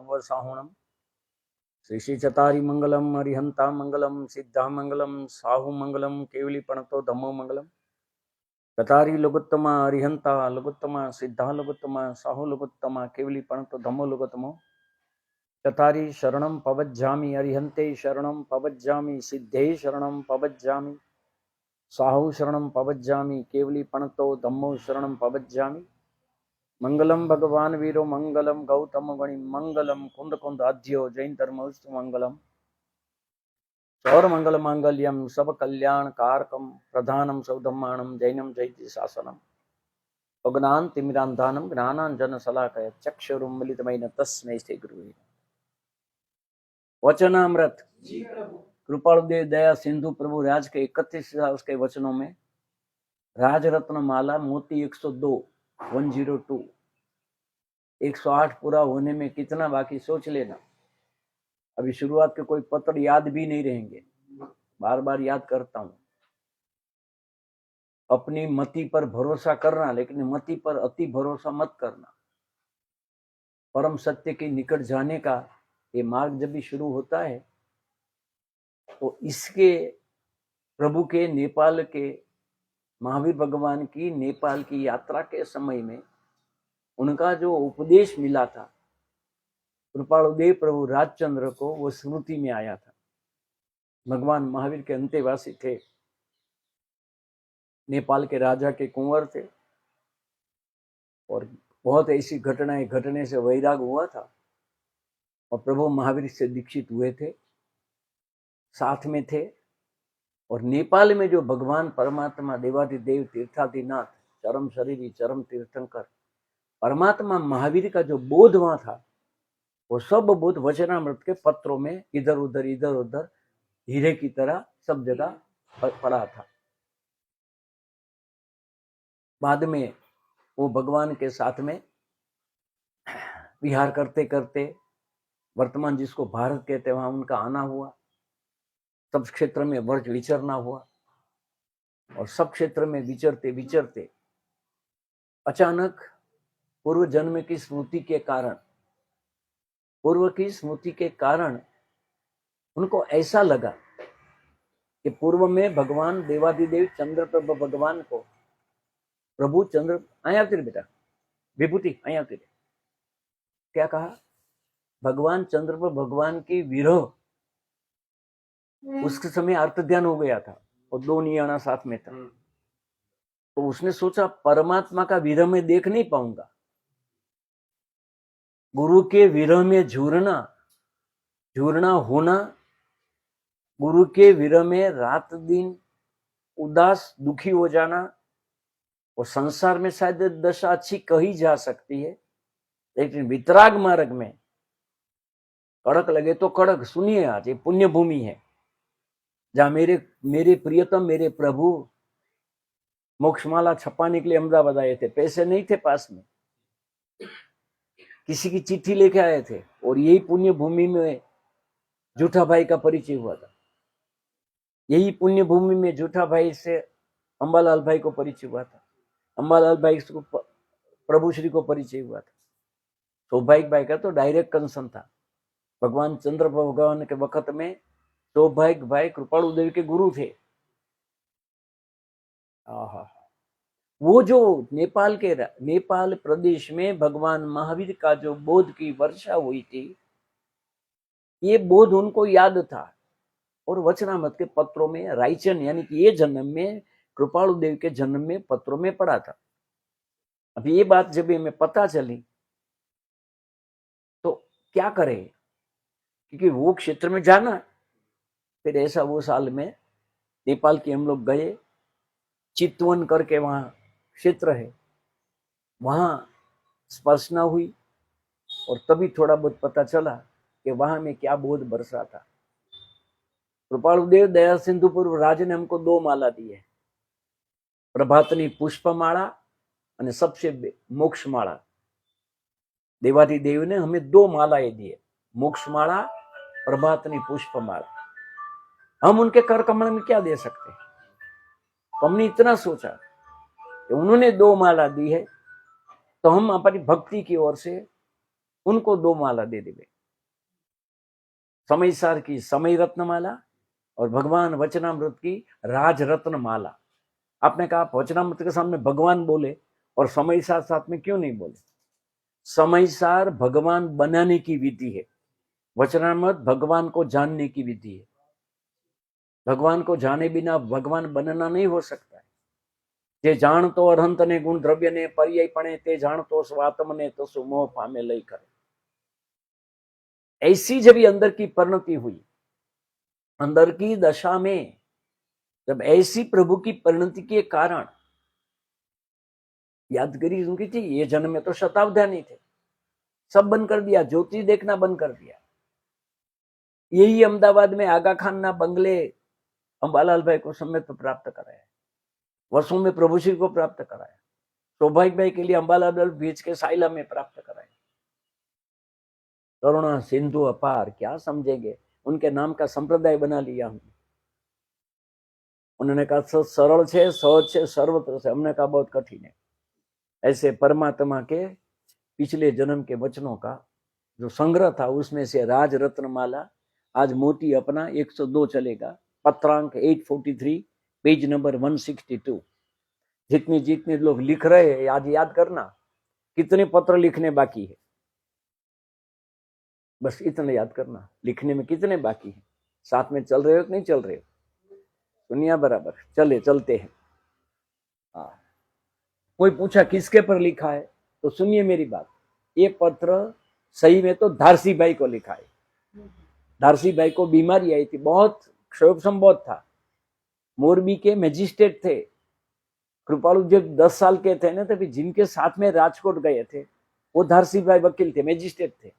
नव साहुणम श्री श्री चतारी मंगलम हरिहंता मंगलम सिद्धा मंगलम साहु मंगलम केवली पणतो धम्मो मंगलम चतारी लघुत्तमा हरिहंता लघुत्तमा सिद्धा लघुत्तमा साहु लघुत्तमा केवली पणतो धम्मो लघुत्तमो चतारी शरणम पवज्जामि हरिहंते शरणम पवज्जामि सिद्धे शरणम पवज्जामि साहु शरणम पवज्जामि केवली पणतो धम्मो शरणम पवज्जामि मंगलम भगवान वीरो मंगलम गौतम गणि मंगलम कुंद कुंद आद्यो जैन धर्मस्तु मंगलम सौर मंगल मांगल्यम सब कल्याण कारकम प्रधानम सौधम्माणम जैनम जैति शासनम अज्ञान तिमिरांधानम ज्ञानांजन शलाकय चक्षुरुन्मिलितमेन तस्मै श्री गुरुवे वचनामृत कृपालुदेव दया सिंधु प्रभु राज के 31 साल के वचनों में राजरत्न माला मोती 102 102 108 पूरा होने में कितना बाकी सोच लेना। अभी शुरुआत के कोई पत्र याद भी नहीं रहेंगे, बार बार याद करता हूं। अपनी मति पर भरोसा करना, लेकिन मति पर अति भरोसा मत करना। परम सत्य के निकट जाने का ये मार्ग जब भी शुरू होता है तो इसके प्रभु के नेपाल के महावीर भगवान की नेपाल की यात्रा के समय में उनका जो उपदेश मिला था कृपालुदेव प्रभु राजचंद्र को, वो स्मृति में आया था। भगवान महावीर के अंतेवासी थे, नेपाल के राजा के कुंवर थे और बहुत ऐसी घटनाएं घटने से वैराग हुआ था और प्रभु महावीर से दीक्षित हुए थे, साथ में थे। और नेपाल में जो भगवान परमात्मा देवाधिदेव तीर्थाधिनाथ चरम शरीरी चरम तीर्थंकर परमात्मा महावीर का जो बोध वहां था, वो सब बोध वचनामृत के पत्रों में इधर उधर हीरे की तरह सब जगह पड़ा था। बाद में वो भगवान के साथ में विहार करते करते वर्तमान जिसको भारत कहते वहां उनका आना हुआ, सब क्षेत्र में वर्ष विचरना हुआ और सब क्षेत्र में विचरते विचरते अचानक पूर्व जन्म की स्मृति के कारण उनको ऐसा लगा कि पूर्व में भगवान देवाधिदेव चंद्र प्रभु भगवान को प्रभु चंद्र आया तेरे बेटा विभूति आया तेरे क्या कहा, भगवान चंद्र प्रभु भगवान की विरह उसके समय अर्थ ध्यान हो गया था और 2 नियाणा साथ में था। तो उसने सोचा परमात्मा का विरह में देख नहीं पाऊंगा, गुरु के विरह में झूरना होना, गुरु के विरह में रात दिन उदास दुखी हो जाना, और संसार में शायद दशा अच्छी कही जा सकती है, लेकिन वितराग मार्ग में कड़क लगे तो कड़क। सुनिए, आज ये पुण्य भूमि है जहां मेरे प्रियतम मेरे प्रभु मोक्षमाला छपाने के लिए अहमदाबाद आए थे। पैसे नहीं थे पास में, किसी की चिट्ठी लेके आए थे और यही पुण्य भूमि में जूठा भाई का परिचय हुआ था। यही पुण्य भूमि में जूठा भाई से अंबालाल भाई को परिचय हुआ था, अंबालाल भाई को प्रभु श्री को परिचय हुआ था। सौभाग्य भाई का तो डायरेक्ट कंसन था। भगवान चंद्र भगवान के वक्त में सौभाग्य भाई कृपालु देव के गुरु थे। वो जो नेपाल प्रदेश में भगवान महावीर का जो बोध की वर्षा हुई थी, ये बोध उनको याद था और वचनामृत के पत्रों में रायचन यानी कि ये जन्म में कृपालु देव के जन्म में पत्रों में पढ़ा था। अभी ये बात जब हमें पता चली तो क्या करें, क्योंकि वो क्षेत्र में जाना। फिर ऐसा वो साल में नेपाल के हम लोग गए, चितवन करके वहां क्षेत्र है, वहां स्पर्शना हुई और तभी थोड़ा बहुत पता चला कि वहां में क्या बोध बरसा था। कृपालुदेव दया सिंधु पूर्व राज ने हमको 2 माला दी है, प्रभातनी पुष्पमाला और सबसे मोक्षमाला। देवाधिदेव ने हमें 2 मालाएं दी है, मोक्षमाला प्रभातनी पुष्पमाला। हम उनके कर कमल में क्या दे सकते हैं? हमने इतना सोचा कि उन्होंने 2 माला दी है तो हम अपनी भक्ति की ओर से उनको 2 माला दे देंगे। समय सार की समय रत्नमाला और भगवान वचनामृत की राज रत्न माला। आपने कहा आप वचनामृत के सामने भगवान बोले और समय सार साथ में क्यों नहीं बोले? समय सार भगवान बनाने की विधि है, वचनामृत भगवान को जानने की विधि है। भगवान को जाने बिना भगवान बनना नहीं हो सकता है। जे जाणतो अरहंत ने गुण द्रव्य ने पर्यायपणे ते जाणतो स्वात्म ने तो सुमोह पामे लई करे। ऐसी जब अंदर की परिणति हुई, अंदर की दशा में जब ऐसी प्रभु की परिणति के कारण यादगिरी उनकी थी, ये जन्म में तो शतावधानी थे, सब बंद कर दिया, ज्योति देखना बंद कर दिया। यही अहमदाबाद में आगा खान ना बंगले अंबालाल भाई को समेत प्राप्त कराया, वर्षों में प्रभु श्री को प्राप्त कराया, सौभाग्य भाई के लिए अंबालाल बीच के साइला में प्राप्त कराया। करुणा सिंधु अपार, क्या समझेंगे, उनके नाम का संप्रदाय बना लिया हमने। उन्होंने कहा सरल है, सहज है, सर्वत्र से। हमने कहा बहुत कठिन है। ऐसे परमात्मा के पिछले जन्म के वचनों का जो संग्रह था, उसमें से राज रत्नमाला आज मोती अपना 102 चलेगा, पत्रांक 843, पेज नंबर 162। जितने जितने लोग लिख रहे हैं आज याद करना कितने पत्र लिखने बाकी है, बस इतना याद करना, लिखने में कितने बाकी है। साथ में चल रहे हो कि नहीं चल रहे हो? दुनिया बराबर चलते हैं। कोई पूछा किसके पर लिखा है, तो सुनिए मेरी बात, ये पत्र सही में तो धारसी भाई को लिखा है। धारसी भाई को बीमारी आई थी, बहुत क्षोभ बहुत था, मोरबी के मैजिस्ट्रेट थे। कृपालु जब 10 साल के थे ना, तभी जिनके साथ में राजकोट गए थे वो धारसी भाई वकील थे, मैजिस्ट्रेट थे।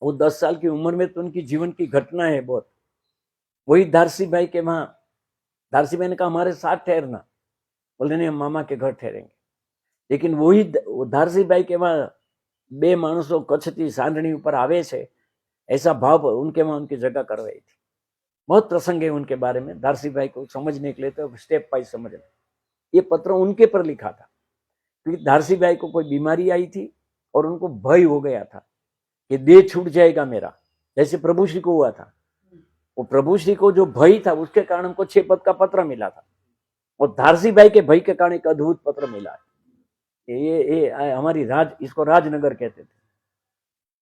वो 10 साल की उम्र में तो उनकी जीवन की घटना है बहुत। वही धारसी भाई के वहां, धारसी भाई ने कहा हमारे साथ ठहरना, बोले नहीं हम मामा के घर ठहरेंगे। लेकिन वही धारसी भाई के वहां बे माणसों कच्छती सांडणी ऊपर आवे छे, ऐसा भाव उनके वहां उनकी जगह करवाई थी। बहुत प्रसंग है उनके बारे में, धारसी भाई को समझने के लिए तो स्टेप बाय समझना। ये पत्र उनके पर लिखा था क्योंकि धारसी भाई को कोई बीमारी आई थी और उनको भय हो गया था कि देह छूट जाएगा मेरा, जैसे प्रभु श्री को हुआ था। वो प्रभु श्री को जो भय था उसके कारण हमको 6 पद का पत्र मिला था, और धारसी भाई के भय के कारण एक अद्भुत पत्र मिला। ये हमारी इसको राजनगर कहते थे,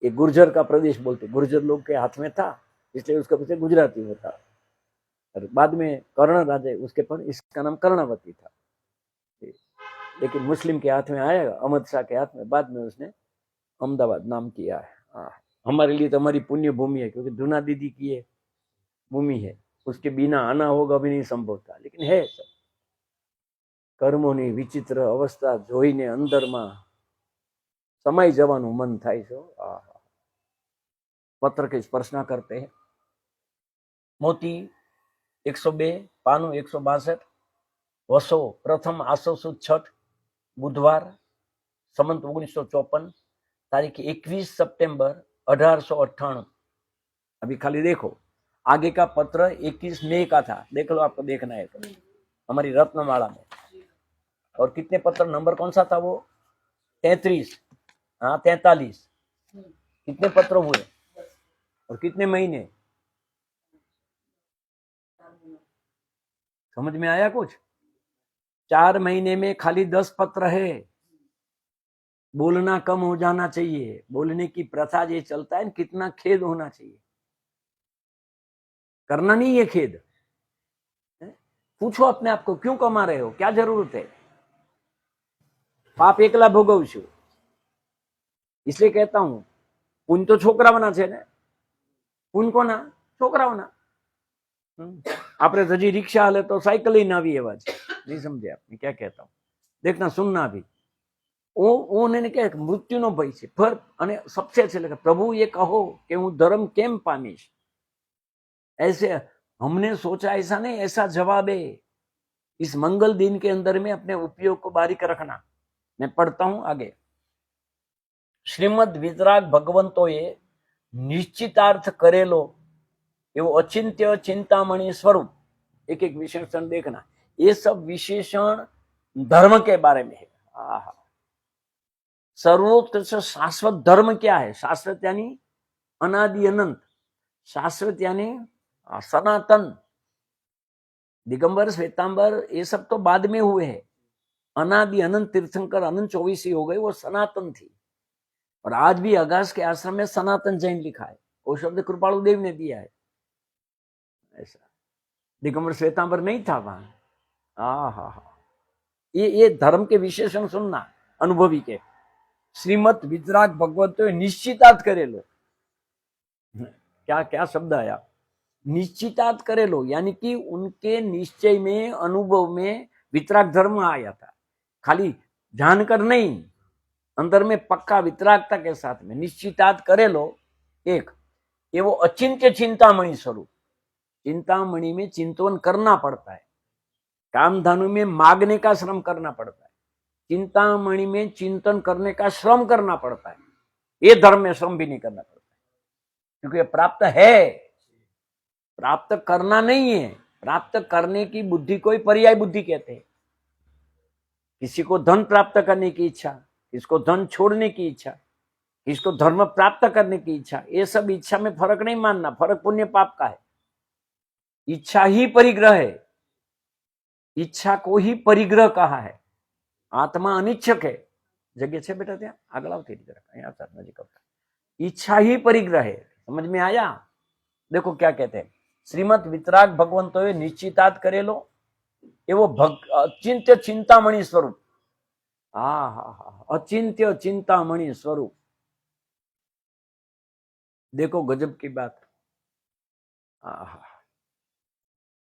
ये गुर्जर का प्रदेश बोलते, गुर्जर लोग के हाथ में था इसलिए उसका पीछे गुजराती होता। और बाद में कर्ण राजा उसके पर, इसका नाम कर्णावती था, लेकिन मुस्लिम के हाथ में आया, अहमद शाह के हाथ में, बाद में उसने अहमदाबाद नाम किया है। हमारे लिए तो हमारी पुण्य भूमि है, क्योंकि धुना दीदी की ये भूमि है, उसके बिना आना होगा भी नहीं संभव था, लेकिन है सब। कर्मोनी विचित्र अवस्था જોઈને અંદરમાં समाई જવાનું मन થાય છે। पत्र के स्पर्शना करते हैं। मोती 102 पानु 162 वसो प्रथम आसो सुद छठ बुधवार संवत 1954 तारीख 21 सितंबर 1898। अभी खाली देखो, आगे का पत्र 21 मई का था, देख लो, आपको देखना है तो हमारी रत्नमाला में। और कितने पत्र, नंबर कौन सा था वो? 33, हाँ 43। कितने पत्र हुए और कितने महीने? समझ में आया कुछ? 4 महीने में खाली 10 पत्र है। बोलना कम हो जाना चाहिए, बोलने की प्रथा ये चलता है, कितना खेद होना चाहिए। करना नहीं है खेद। पूछो अपने आप को, क्यों कमा रहे हो, क्या जरूरत है? पाप एकला भोगव छू, इसलिए कहता हूं पुण्य तो छोकराओना छे ने, पुण्य कोना? छोकराओना। आपने हजी रिक्शा हाले तो साइकिल ही ना भी एवा छे, नहीं समझे आपने क्या कहता हूं? देखना सुनना भी ओने क्या मृत्युनो भय छे, पर अने सबसे अच्छे लगे प्रभु ये कहो कि हूं धर्म केम पामीश। ऐसे हमने सोचा, ऐसा नहीं, ऐसा जवाब है। इस मंगल दिन के अंदर में अपने उपयोग को बारीक रखना। मैं पढ़ता हूं आगे। श्रीमद वितराग भगवंतोए निश्चितार्थ करेलो एवं अचिंत्य चिंतामणि स्वरूप, एक एक विशेषण देखना, ये सब विशेषण धर्म के बारे में है। सर्वोत्कृष्ट शाश्वत धर्म क्या है? शाश्वत यानी अनादि अनंत, शाश्वत यानी सनातन। दिगंबर श्वेतांबर ये सब तो बाद में हुए हैं। अनादि अनंत तीर्थंकर अनंत 24 हो गए, वो सनातन थी। और आज भी अगास के आश्रम में सनातन जैन लिखा है, वो शब्द कृपालु देव ने दिया है। ऐसा दिगंबर श्वेतांबर नहीं था वहां। हा, ये धर्म के विशेषण सुनना अनुभवी के। श्रीमत वितराग भगवत निश्चितार्थ करे लो। क्या क्या शब्द आया, निश्चितार्थ करे लो, यानी कि उनके निश्चय में, अनुभव में वितराग धर्म आया था। खाली जानकर नहीं, अंदर में पक्का वितरागता के साथ में निश्चितार्थ करे लो। एक ये वो अचिंत्य चिंतामणि स्वरूप, चिंतामणि में चिंतन करना पड़ता है, कामधानु में मांगने का श्रम करना पड़ता है, चिंतामणि में चिंतन करने का श्रम करना पड़ता है। ये धर्म में श्रम भी नहीं करना पड़ता है, क्योंकि ये प्राप्त है, प्राप्त करना नहीं है। प्राप्त करने की बुद्धि को ही पर्याय बुद्धि कहते हैं। किसी को धन प्राप्त करने की इच्छा, किसको धन छोड़ने की इच्छा, किसको धर्म प्राप्त करने की इच्छा, ये सब इच्छा में फर्क नहीं मानना। फर्क पुण्य पाप का है। इच्छा ही परिग्रह है, इच्छा को ही परिग्रह कहा है। आत्मा अनिच्छक है। जगह छे बेटा त्या आगळ आवती जरा नजीक आवता। इच्छा ही परिग्रह है। समझ में आया? देखो क्या कहते हैं, श्रीमद वितराग भगवंतो निश्चितार्थ करेलो एवो अचिंत्य चिंतामणि स्वरूप। हा, अचिंत्य चिंतामणि स्वरूप। देखो गजब की बात।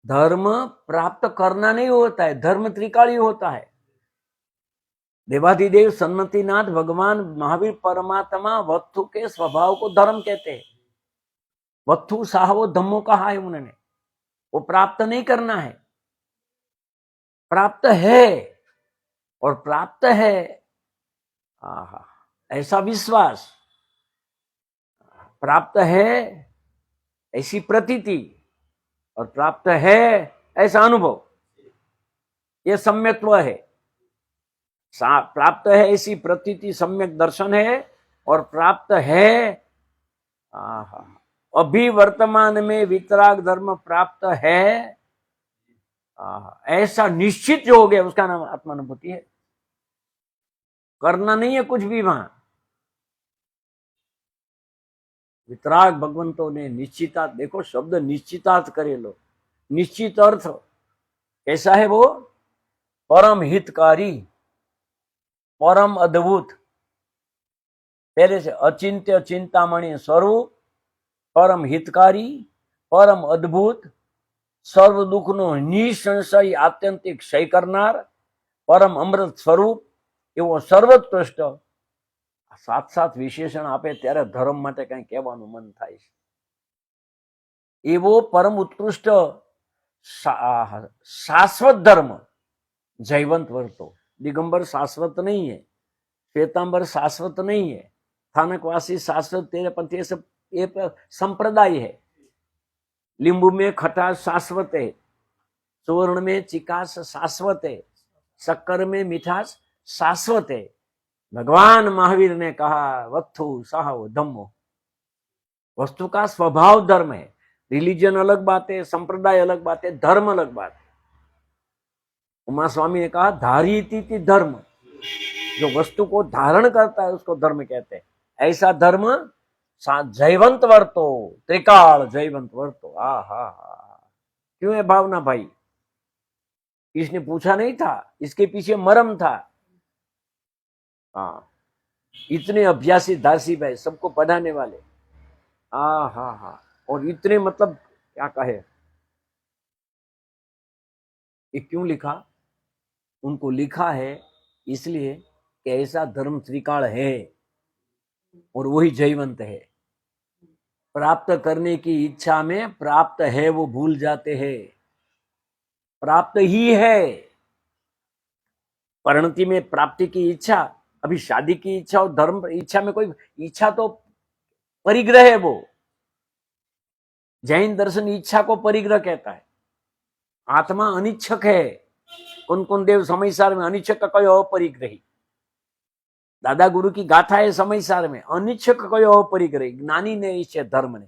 धर्म प्राप्त करना नहीं होता है, धर्म त्रिकाली होता है। देवाधिदेव सन्मतिनाथ भगवान महावीर परमात्मा वत्थु के स्वभाव को धर्म कहते हैं। वत्थु साहवो धम्मो कहा है उन्होंने। वो प्राप्त नहीं करना है, प्राप्त है। और प्राप्त है ऐसा विश्वास, प्राप्त है ऐसी प्रतीति, और प्राप्त है ऐसा अनुभव, ये सम्यक्त्व है। प्राप्त है ऐसी प्रतीति सम्यक दर्शन है, और प्राप्त है अभी वर्तमान में वितराग धर्म प्राप्त है ऐसा निश्चित जो हो गया, उसका नाम आत्मानुभूति है। करना नहीं है कुछ भी वहां। वितराग भगवंतों ने निश्चितार्थ, देखो शब्द निश्चितार्थ करे लो। निश्चित अर्थ कैसा है? वो परम हितकारी, परम अद्भुत। पहले से अचिंत्य चिंतामणि स्वरूप, परम हितकारी, परम अद्भुत, सर्व दुख नो निसंशय आत्यंतिक क्षय करनार, परम अमृत स्वरूप एवो सर्वोत्कृष्ट। साथ साथ विशेषण आपे त्यारे धर्म माटे कई कहेवानुं मन थाय छे। एवो परम उत्कृष्ट शाश्वत धर्म जयवंत वर्तो। दिगंबर शाश्वत नहीं है, श्वेतांबर शाश्वत नहीं है, स्थानकवासी शाश्वत, तेरे पंथी सब ये संप्रदाय है। लींबू में खटास शाश्वत है, सुवर्ण में चिकास शाश्वत है, शक्कर में मिठास शाश्वत है। भगवान महावीर ने कहा वत्थु साहव धम्मो। वस्तु का स्वभाव धर्म है। रिलीजन अलग बात है, संप्रदाय अलग बात है, धर्म अलग बात है। उमा स्वामी ने कहा धारिती धर्म, जो वस्तु को धारण करता है उसको धर्म कहते हैं। ऐसा धर्म जयवंत वर्तो, त्रिकाल जयवंत वर्तो। हा, क्यों है भावना भाई? इसने पूछा नहीं था, इसके पीछे मर्म था। हाँ, इतने अभ्यासी दासी भाई, सबको पढ़ाने वाले। हा, और इतने मतलब क्या कहे, ये क्यों लिखा? उनको लिखा है इसलिए कि ऐसा धर्म त्रिकाल है और वही जयवंत है। प्राप्त करने की इच्छा में प्राप्त है वो भूल जाते हैं। प्राप्त ही है। परिणति में प्राप्ति की इच्छा, अभी शादी की इच्छा और धर्म इच्छा में कोई इच्छा तो परिग्रह है। वो जैन दर्शन इच्छा को परिग्रह कहता है। आत्मा अनिच्छक है। कौन कौन देव समय सार में अनिच्छक का कोई अपरिग्रही। દાદા ગુરુ की गाथा है समय सार में अनिच्छक कयो परिग्रह ज्ञानी ने इच्छे धर्म ने,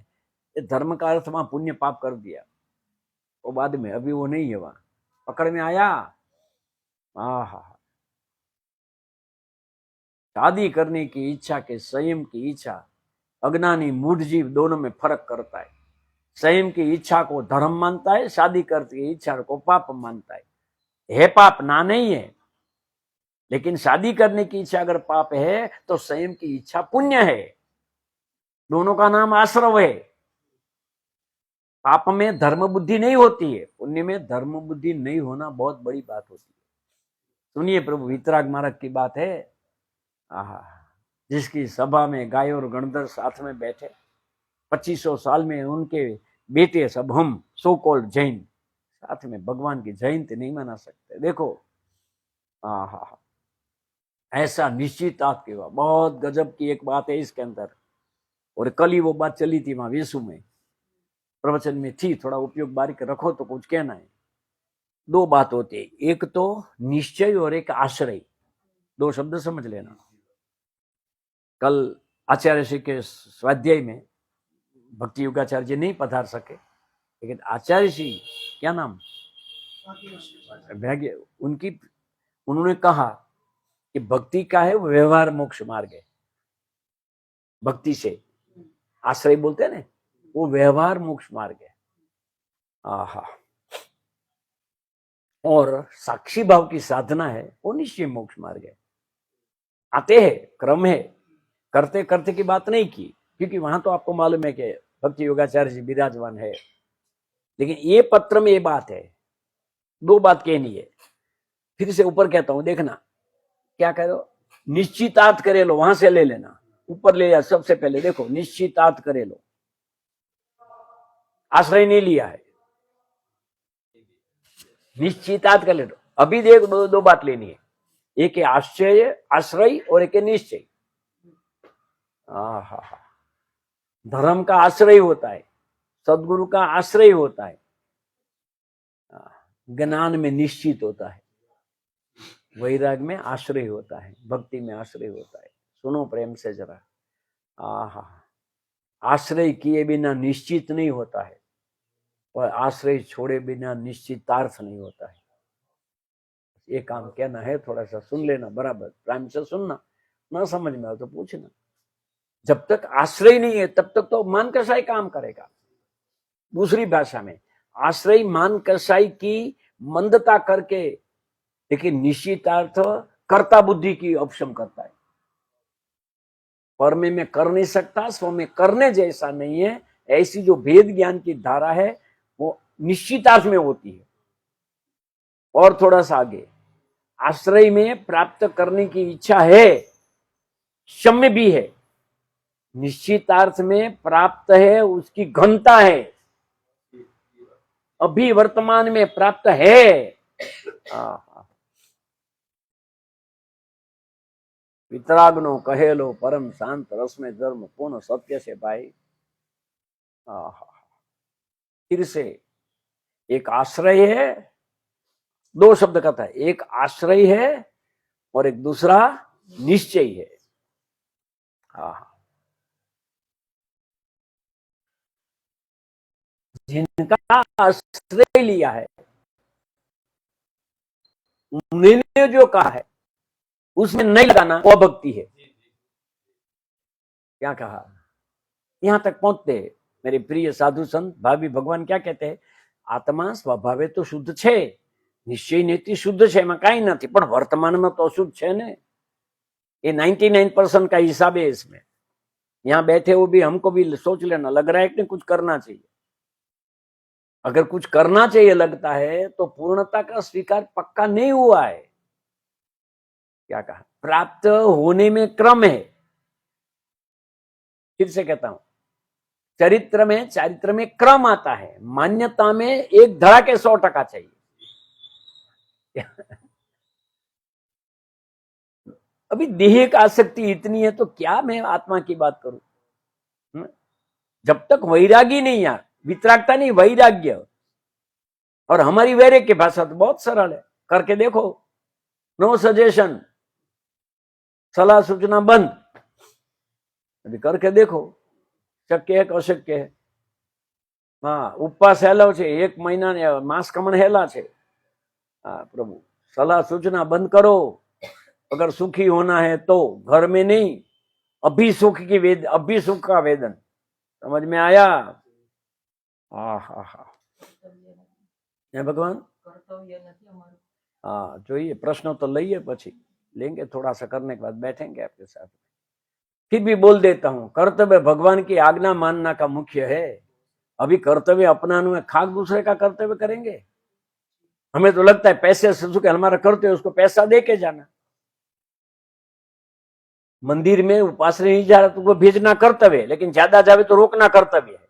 ये धर्म का अर्थ में पुण्य पाप कर दिया वो बाद में, अभी वो नहीं है वहां, पकड़ में आया। आहा, शादी करने की इच्छा के संयम की इच्छा, अज्ञानी मूढ़ जीव दोनों में फर्क करता है। संयम की इच्छा को धर्म मानता है, शादी करने की इच्छा को पाप मानता है पाप ना नहीं है, लेकिन शादी करने की इच्छा अगर पाप है तो संयम की इच्छा पुण्य है। दोनों का नाम आश्रव है। पाप में धर्म बुद्धि नहीं होती है, पुण्य में धर्म बुद्धि नहीं होना बहुत बड़ी बात होती है। सुनिए प्रभु वितराग महाराज की बात है। आहा, जिसकी सभा में गाय और गणधर साथ में बैठे, 2500 साल में उनके बेटे सब हम सो कॉल्ड जैन साथ में भगवान की जयंती नहीं मना सकते। देखो आहा, ऐसा निश्चित आपके हुआ। बहुत गजब की एक बात है इसके अंदर, और कल ही वो बात चली थी वहां वेसु में, प्रवचन में थी, थोड़ा उपयोग बारीक रखो तो कुछ कहना है। दो बात होती है, एक तो निश्चय और एक आश्रय, दो शब्द समझ लेना। कल आचार्य श्री के स्वाध्याय में भक्ति युगाचार्य जी नहीं पधार सके, लेकिन आचार्य श्री क्या नाम भाग्य उनकी, उन्होंने कहा कि भक्ति का है वो व्यवहार मोक्ष मार्ग है। भक्ति से आश्रय बोलते हैं ना, वो व्यवहार मोक्ष मार्ग है। आहा, और साक्षी भाव की साधना है वो निश्चय मोक्ष मार्ग है। आते हैं, क्रम है, करते करते की बात नहीं की, क्योंकि वहां तो आपको मालूम है कि भक्ति योगाचार्य जी विराजमान है। लेकिन ये पत्र में ये बात है, दो बात कहनी है। फिर से ऊपर कहता हूं, देखना क्या कह रहे हो, निश्चितार्थ करे लो, वहां से ले लेना, ऊपर ले जा। सबसे पहले देखो, निश्चितार्थ करे लो, आश्रय नहीं लिया है, निश्चितार्थ कर ले लो। अभी देख दो बात लेनी है, एक है आश्चर्य आश्रय और एक है निश्चय। धर्म का आश्रय होता है, सदगुरु का आश्रय होता है, ज्ञान में निश्चित होता है, वैराग में आश्रय होता है, भक्ति में आश्रय होता है। सुनो प्रेम से जरा, आहा, आश्रय किए बिना निश्चित नहीं होता है, और आश्रय छोड़े बिना निश्चितार्थ नहीं होता है। ये काम कहना है, थोड़ा सा सुन लेना, बराबर प्रेम से सुनना, ना समझ में आओ तो पूछना। जब तक आश्रय नहीं है तब तक तो मान कसाई काम करेगा। दूसरी भाषा में आश्रय मान कसाई की मंदता करके, लेकिन निश्चितार्थ कर्ता बुद्धि की उपशम करता है। पर में कर नहीं सकता, स्व में करने जैसा नहीं है, ऐसी जो भेद ज्ञान की धारा है वो निश्चितार्थ में होती है। और थोड़ा सा आगे, आश्रय में प्राप्त करने की इच्छा है, क्षम्य भी है, निश्चितार्थ में प्राप्त है, उसकी घनता है, अभी वर्तमान में प्राप्त है। वितरागनो कहेलो परम शांत रस में धर्म पूर्ण सत्य से भाई। फिर से एक आश्रय है, दो शब्द का था, एक आश्रय है और एक दूसरा निश्चय है। जिनका आश्रय लिया है, उन्होंने जो कहा है उसमें नहीं लगाना, वो भक्ति है। क्या कहा, यहां तक पहुंचते मेरे प्रिय साधु संत भाभी भगवान क्या कहते हैं, आत्मा स्वभावे तो शुद्ध छे, निश्चय नीति शुद्ध छे, एમાં કાઈ નથી, પણ વર્તમાનમાં તો અશુદ્ધ છે ને। ये 99% का हिसाब है इसमें। यहां बैठे हो भी हमको भी सोच लेना, लग रहा है कि कुछ करना चाहिए। अगर कुछ करना चाहिए लगता है तो पूर्णता का स्वीकार पक्का नहीं हुआ है। क्या कहा, प्राप्त होने में क्रम है। फिर से कहता हूं, चारित्र में क्रम आता है, मान्यता में एक धड़ा के 100% चाहिए। अभी देह का आसक्ति इतनी है तो क्या मैं आत्मा की बात करूं। जब तक वैरागी नहीं, यार वितरागता नहीं, वैराग्य। और हमारी वैराग्य की भाषा तो बहुत सरल है, करके देखो, नो सजेशन। सलाह सूचना बंद। अभी करके देखो शक्य है कि अशक्य है। हाँ, उपवास हेलो छे, 1 महीना ने मास कमण हेला छे। हाँ प्रभु, सलाह सूचना बंद करो। अगर सुखी होना है तो घर में नहीं, अभी सुख की वेद, अभी सुख का वेदन। समझ में आया? हाँ हाँ हाँ, हे भगवान। हाँ જોઈએ, प्रश्न तो लइए, પછી लेंगे थोड़ा सा, करने के बाद बैठेंगे आपके साथ। फिर भी बोल देता हूं, कर्तव्य भगवान की आज्ञा मानना का मुख्य है। अभी कर्तव्य अपनाने में खाक दूसरे का कर्तव्य करेंगे। हमें तो लगता है पैसे से सुख हमारा कर्तव्य, उसको पैसा दे के जाना। मंदिर में उपास नहीं जा रहा तो वो भेजना कर्तव्य है, लेकिन ज्यादा जावे तो रोकना कर्तव्य है।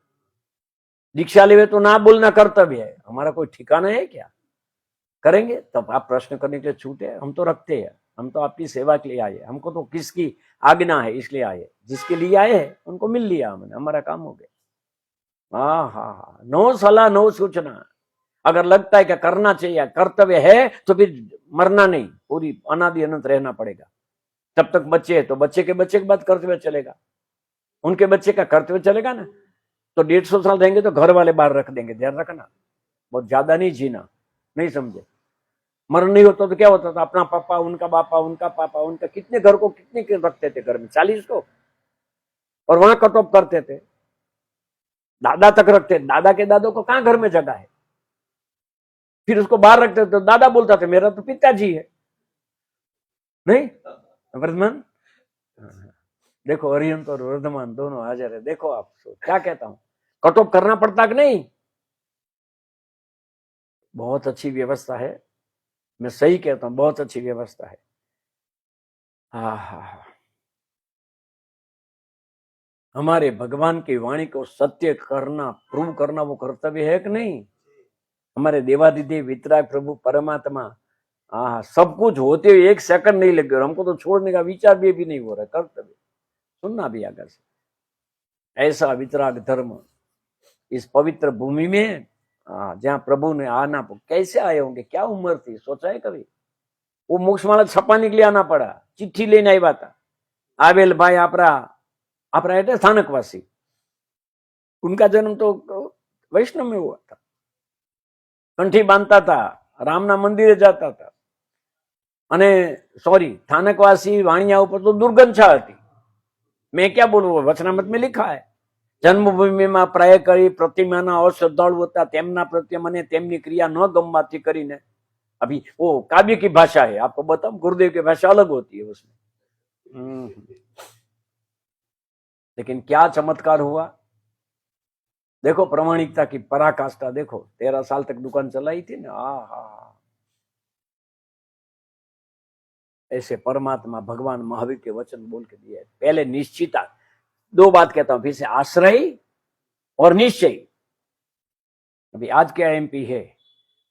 दीक्षा लेवे तो ना बोलना कर्तव्य है। हमारा कोई ठिकाना है क्या? करेंगे तब आप प्रश्न करने के लिए छूटे, हम तो रखते हैं। हम तो आपकी सेवा के लिए आए, हमको तो किसकी आज्ञा है इसलिए आए। जिसके लिए आए हैं उनको मिल लिया हमने, हमारा काम हो गया। हाँ हाँ हाँ, नो सलाह नो सूचना। अगर लगता है कि करना चाहिए, कर्तव्य है, तो फिर मरना नहीं, पूरी अनादि अनंत रहना पड़ेगा। तब तक बच्चे है तो बच्चे के बाद कर्तव्य चलेगा, उनके बच्चे का कर्तव्य चलेगा ना। तो 150 साल रहेंगे तो घर वाले बाहर रख देंगे, ध्यान रखना। बहुत ज्यादा नहीं जीना, नहीं समझे? मरण नहीं होता तो क्या होता था? अपना पापा, उनका बापा, उनका पापा, उनका कितने घर को कितने के रखते थे घर में? 40 को, और वहां कट ऑफ करते थे। दादा तक रखते, दादा के दादों को कहां घर में जगह है? फिर उसको बाहर रखते थे तो दादा बोलता था मेरा तो पिताजी है, नहीं वर्धमान। देखो अरिहंत और वर्धमान दोनों हाजिर है। देखो आप क्या कहता हूं, कट ऑफ करना पड़ता कि नहीं? बहुत अच्छी व्यवस्था है, मैं सही कहता हूं, बहुत अच्छी व्यवस्था है। हाँ हाँ हाँ, हमारे भगवान की वाणी को सत्य करना, प्रूव करना वो कर्तव्य है कि नहीं? हमारे देवादिदेव वितराग प्रभु परमात्मा, हाँ, सब कुछ होते हुए 1 सेकंड नहीं लगे और हमको तो छोड़ने का विचार भी नहीं हो रहा। कर्तव्य सुनना भी आगे से। ऐसा वितराग धर्म इस पवित्र भूमि में, जहां प्रभु ने आना, कैसे आए होंगे? क्या उम्र थी, सोचा है कभी? वो मोक्षमाला छपाने के लिए आना पड़ा, चिट्ठी लेने આવ્યા था। आवेल भाई આપણા એટલે સ્થાનકવાસી, उनका जन्म तो वैष्णव में हुआ था। कंठी बांधता था, रामना मंदिरे जाता था। અને सॉरी, સ્થાનકવાસી વાણિયા ઉપર તો દુર્ગંધા હતી। मैं क्या बोलूं, वचनामृत में लिखा है, जन्मभूमि में प्राय करी प्रतिमाना अश्रद्धाळु હતા, તેમના પ્રત્યે મને તેમની ક્રિયા ન ગમવાથી કરીને। अभी वो काव्य की भाषा है, आपको बताऊं, गुरुदेव की भाषा अलग होती है उसमें। लेकिन क्या चमत्कार हुआ, देखो प्रामाणिकता की पराकाष्ठा देखो। 13 साल तक दुकान चलाई थी ना, ऐसे परमात्मा भगवान महावीर के वचन बोल के दिए। पहले निश्चिता, 2 बात कहता हूं फिर से, आश्रय और निश्चय। अभी आज क्या एमपी है,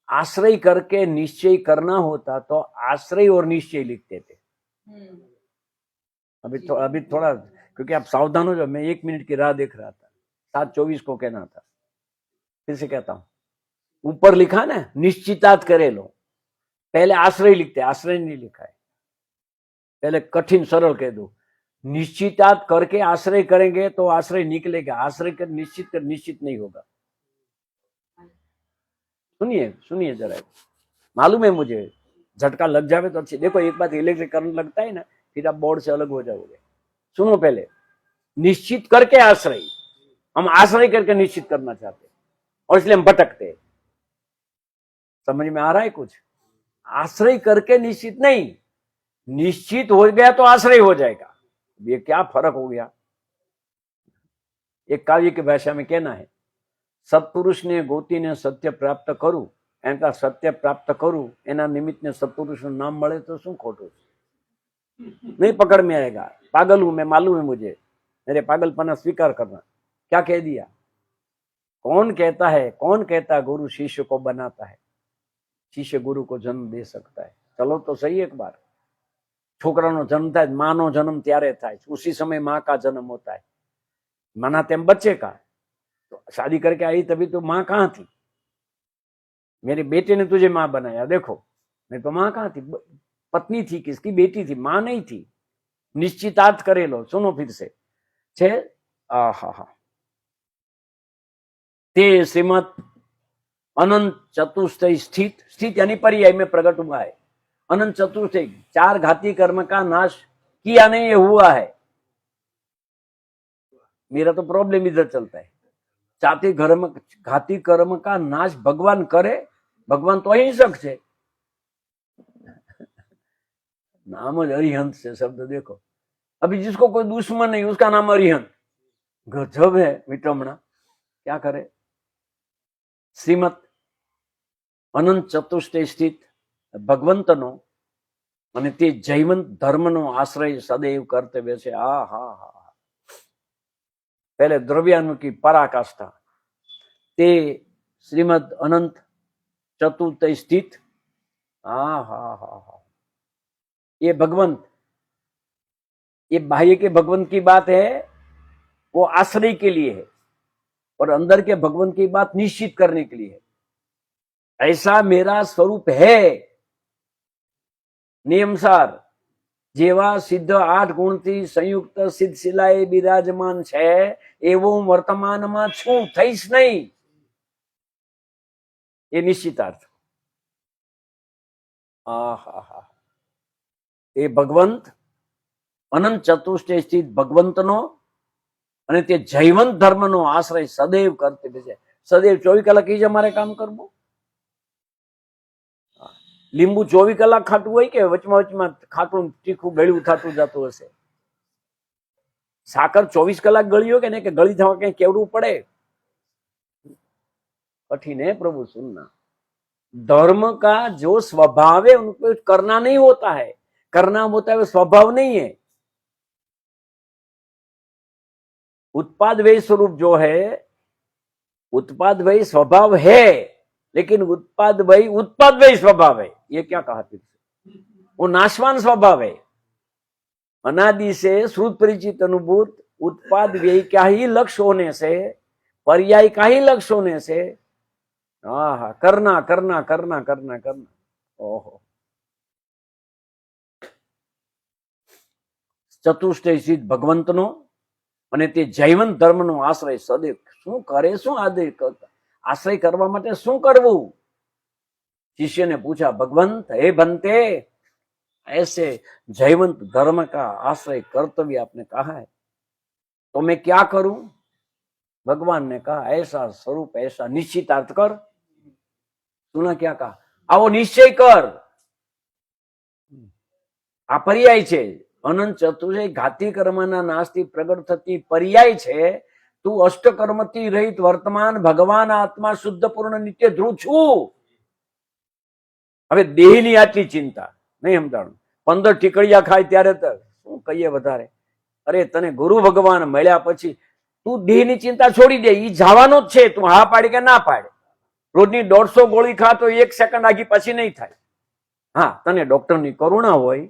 आश्रय करके निश्चय करना होता तो आश्रय और निश्चय लिखते थे। अभी थोड़ा, क्योंकि आप सावधान हो जाओ, मैं 1 मिनट की राह देख रहा था, 7:24 को कहना था। फिर से कहता हूं, ऊपर लिखा ना निश्चितार्थ करे लो, पहले आश्रय लिखते, आश्रय नहीं लिखा है। पहले कठिन सरल कह दो, निश्चितार्थ करके आश्रय करेंगे तो आश्रय निकलेगा, आश्रय कर निश्चित नहीं होगा। सुनिए सुनिए जरा, मालूम है मुझे, झटका लग जावे तो अच्छी। देखो एक बात, इलेक्ट्रिक करंट लगता है ना, फिर आप बोर्ड से अलग हो जाओगे। सुनो, पहले निश्चित करके आश्रय, हम आश्रय करके निश्चित करना चाहते हैं और इसलिए हम भटकते हैं। समझ में आ रहा है कुछ? आश्रय करके निश्चित नहीं, निश्चित हो गया तो आश्रय हो जाएगा। ये क्या फर्क हो गया? एक काव्य की भाषा में कहना है, सत्पुरुष ने गोती ने सत्य प्राप्त करू, एना सत्य प्राप्त करू, एना निमित्त ने सत्पुरुष नाम મળે तो શું ખોટું? नहीं पकड़ में आएगा। पागल हूं मैं, मालूम है मुझे, मेरे पागलपना स्वीकार करना। क्या कह दिया? कौन कहता गुरु शिष्य को बनाता है, शिष्य गुरु को जन्म दे सकता है? चलो तो सही, एक बार छोकरानो जन्म થાય, मानो जन्म ત્યારે થાય, उसी समय माँ का जन्म होता है। माना तेम बच्चे का, तो शादी करके आई तभी तो माँ कहाँ थी? मेरे बेटे ने तुझे माँ बनाया, देखो, मैं तो माँ कहाँ थी? पत्नी थी, किसकी बेटी थी, माँ नहीं थी। નિશ્ચિતાર્થ કરેલો. સુનો ફિર સે છે તે श्रीमत अनंत चतुष्टय स्थित, स्थित यानी पर्याय में प्रकट हुआ है. अनंत चतुष्टय 4 घाती कर्म का नाश किया नहीं, ये हुआ है. मेरा तो प्रॉब्लम इधर चलता है. घाती कर्म का नाश भगवान करे. भगवान तो अहिंसक છે. नाम अरिहंत से शब्द देखो. अभी जिसको कोई दुश्मन नहीं उसका नाम अरिहंत. गजब है विटमणा. क्या करे. श्रीमत अनंत चतुष्टय स्थित भगवंतनो અને તે જૈવંત ધર્મનો આશ્રય સદૈવ કર્તવ્ય છે. पहले द्रव्यानुकी पराकाष्ठा ते श्रीमद अनंत चतुर्थ स्थित. ये भगवंत, ये बाह्य के भगवंत की बात है, वो आश्रय के लिए है, और अंदर के भगवंत की बात निश्चित करने के लिए है. ऐसा मेरा स्वरूप है. नियमसार જેવા સિદ્ધ 8 ગુણથી સંયુક્ત સિદ્ધ શિલાએ બિરાજમાન છે એવું વર્તમાનમાં છું, થઈશ નહીં. એ નિશ્ચિતાર્થ. એ ભગવંત અનંત ચતુષ્ટય સ્થિત ભગવંતનો અને તે જૈવંત ધર્મનો આશ્રય સદૈવ કર્તવ્ય છે. સદૈવ 24 કલાક જ અમારે કામ કરવું. લીંબુ 24 કલાક ખાટું હોય કે વચમાં ખાટું તીખું ગળ્યું થતું જતું હશે. સાકર 24 કલાક ગળી હોય કે નહીં, કે ગળી થવા કઈ કેવડું પડે. कठिन है प्रभु सुनना. धर्म का जो स्वभाव है उनको करना नहीं होता है, करना होता है वो स्वभाव नहीं है. उत्पाद व्यय स्वरूप जो है, उत्पाद व्यय स्वभाव है, लेकिन उत्पाद व्यय स्वभाव है. ये क्या कहा फिर से. वो नाशवान स्वभाव है. अनादि से श्रुत परिचित अनुभूत उत्पाद व्यय का ही लक्ष्य होने से, पर्याय का ही लक्ष्य होने से करना करना करना करना करना. ओहो. ચતુષ્ટય સિદ્ધ ભગવંતનો અને તે જૈવંત ધર્મનો આશ્રય સદૈવ. શું કરે, શું આશ્રય કરવા માટે શું કરવું. शिष्य ने पूछा, भगवंत हे बनते, ऐसे जैवंत धर्म का आश्रय कर्तव्य आपने कहा है, तो मैं क्या करूं. भगवान ने कहा, ऐसा स्वरूप, ऐसा निश्चितार्थ कर. सुना क्या कहा. आओ निश्चय कर. आ पर्याय छे. अनंत चतुर्दय घाती कर्मना नाशથી પ્રગટ થતી પર્યાય છે. તું અષ્ટકર્મથી રહિત વર્તમાન ભગવાન આત્મા શુદ્ધ પૂર્ણ નિત્ય ધ્રુવ છું. હવે દેહની આટલી ચિંતા નહીં સમજાણું. 15 ટીકડિયા ખાય ત્યારે તો શું કહીએ વધારે. અરે તને ગુરુ ભગવાન મળ્યા પછી તું દેહની ચિંતા છોડી દે. ઈ જવાનો જ છે. તું હા પાડી કે ના પાડે. રોજની 150 ગોળી ખા તો 1 સેકન્ડ આગી પછી નહીં થાય. હા, તને ડોક્ટરની કરુણા હોય,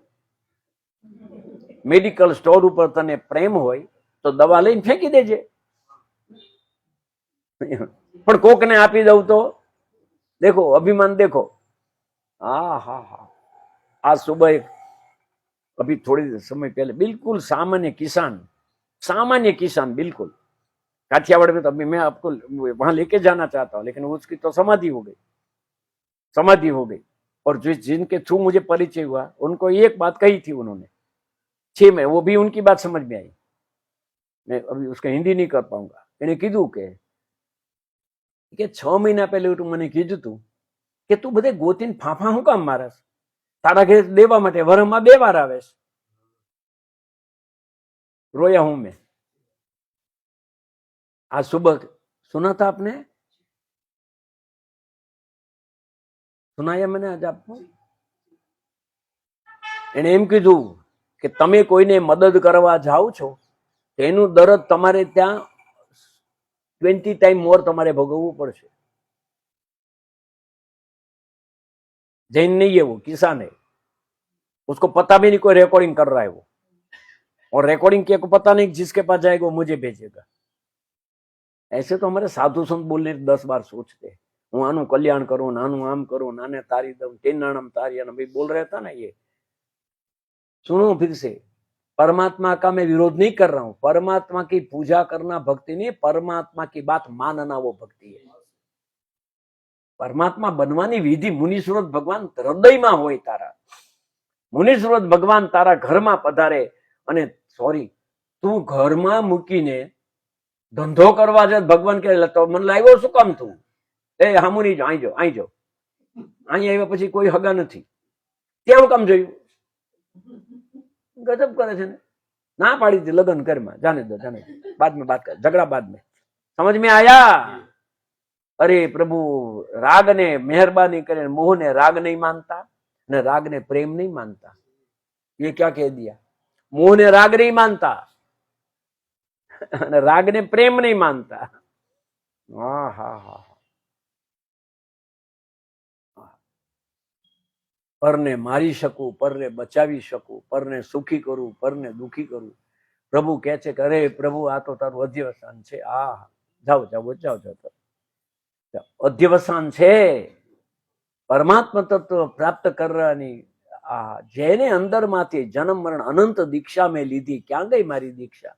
મેડિકલ સ્ટોર ઉપર તને પ્રેમ હોય તો દવા લઈને ફેંકી દેજે. પણ કોકને આપી દઉં તો देखो अभिमान देखो. आज सुबह अभी थोड़ी समय पहले बिल्कुल सामान्य किसान बिल्कुल काठियावाड़ में, तो अभी मैं आपको वहां लेके जाना चाहता हूं, लेकिन उसकी तो समाधि हो गई. और जिनके थ्रू मुझे परिचय हुआ उनको एक बात कही थी उन्होंने 6 में, वो भी उनकी बात समझ में आई. मैं अभी उसका हिंदी नहीं कर पाऊंगा. એને કીધું કે 6 મહિના પહેલે તું મને કીધું તું કે તું બધે ગોતીને ફાફા હું કામ મારસ. તારા ઘરે દેવા માટે વરમાં 2 વાર આવેસ. रोया हूं मैं. आज सुबह सुना था आपने, सुनाया मैंने आज आपको. એને એમ કીધું કે તમે કોઈને મદદ કરવા જાઓ છો એનું દરદ તમારે ત્યાં 20 टाइम मोर તમારે ભોગવવું પડશે. जैन नहीं है वो, किसान है. उसको पता भी नहीं कोई रिकॉर्डिंग कर रहा है वो, और रिकॉर्डिंग किया को पता नहीं जिसके पास जाएगा वो मुझे भेजेगा. ऐसे तो हमारे साधु संत बोलने 10 बार सोचते, હું આનું કલ્યાણ કરું, નાનું આમ કરું, નાને તારી દઉં, ટેનાણમ તારી ભાઈ બોल रहा था ना. ये सुनो फिर से, परमात्मा का मैं विरोध नहीं कर रहा हूं, परमात्मा की पूजा करना भक्ति नहीं, परमात्मा की बात मानना वो भक्ति है। परमात्मा बनवानी विधि मुनिश्रोत भगवान हृदयમાં હોય તારા, મુનિશ્રોત ભગવાન તારા ઘરમાં પધારે અને સોરી તું ઘરમાં મૂકીને ધંધો કરવા જાય, ભગવાન કહે તો મને લાવ્યો શું કામ તું, એ હામુની જો અહીં જો અહીં જો, અહીં આવ્યા પછી કોઈ હગા નથી, ત્યાં કામ જોયું? गजब करे छे ने, ना पाड़ी थी लगन कर में, जाने दो बाद में बात कर, झगड़ा बाद में। समझ में आया? अरे प्रभु राग ने मेहरबानी करे, मोह ने राग नहीं मानता ने राग ने प्रेम नहीं मानता, ये क्या कह दिया? मोह ने राग नहीं मानता राग ने प्रेम नहीं मानता। हाँ हाँ हाँ, परने मारी शकूं, परने बचावी शकूं, परने सुखी करूं, परने दुखी करूं। प्रभु कहे छे कि अरे प्रभु आ तो तारुं अध्यवसान छे, आ जाओ जाओ जाओ जाओ, अध्यवसान छे। परमात्मा तत्व प्राप्त करवानी आ जेने अंदरमांथी जन्म मरण अनंत दीक्षा में लीधी, क्या गई मारी दीक्षा?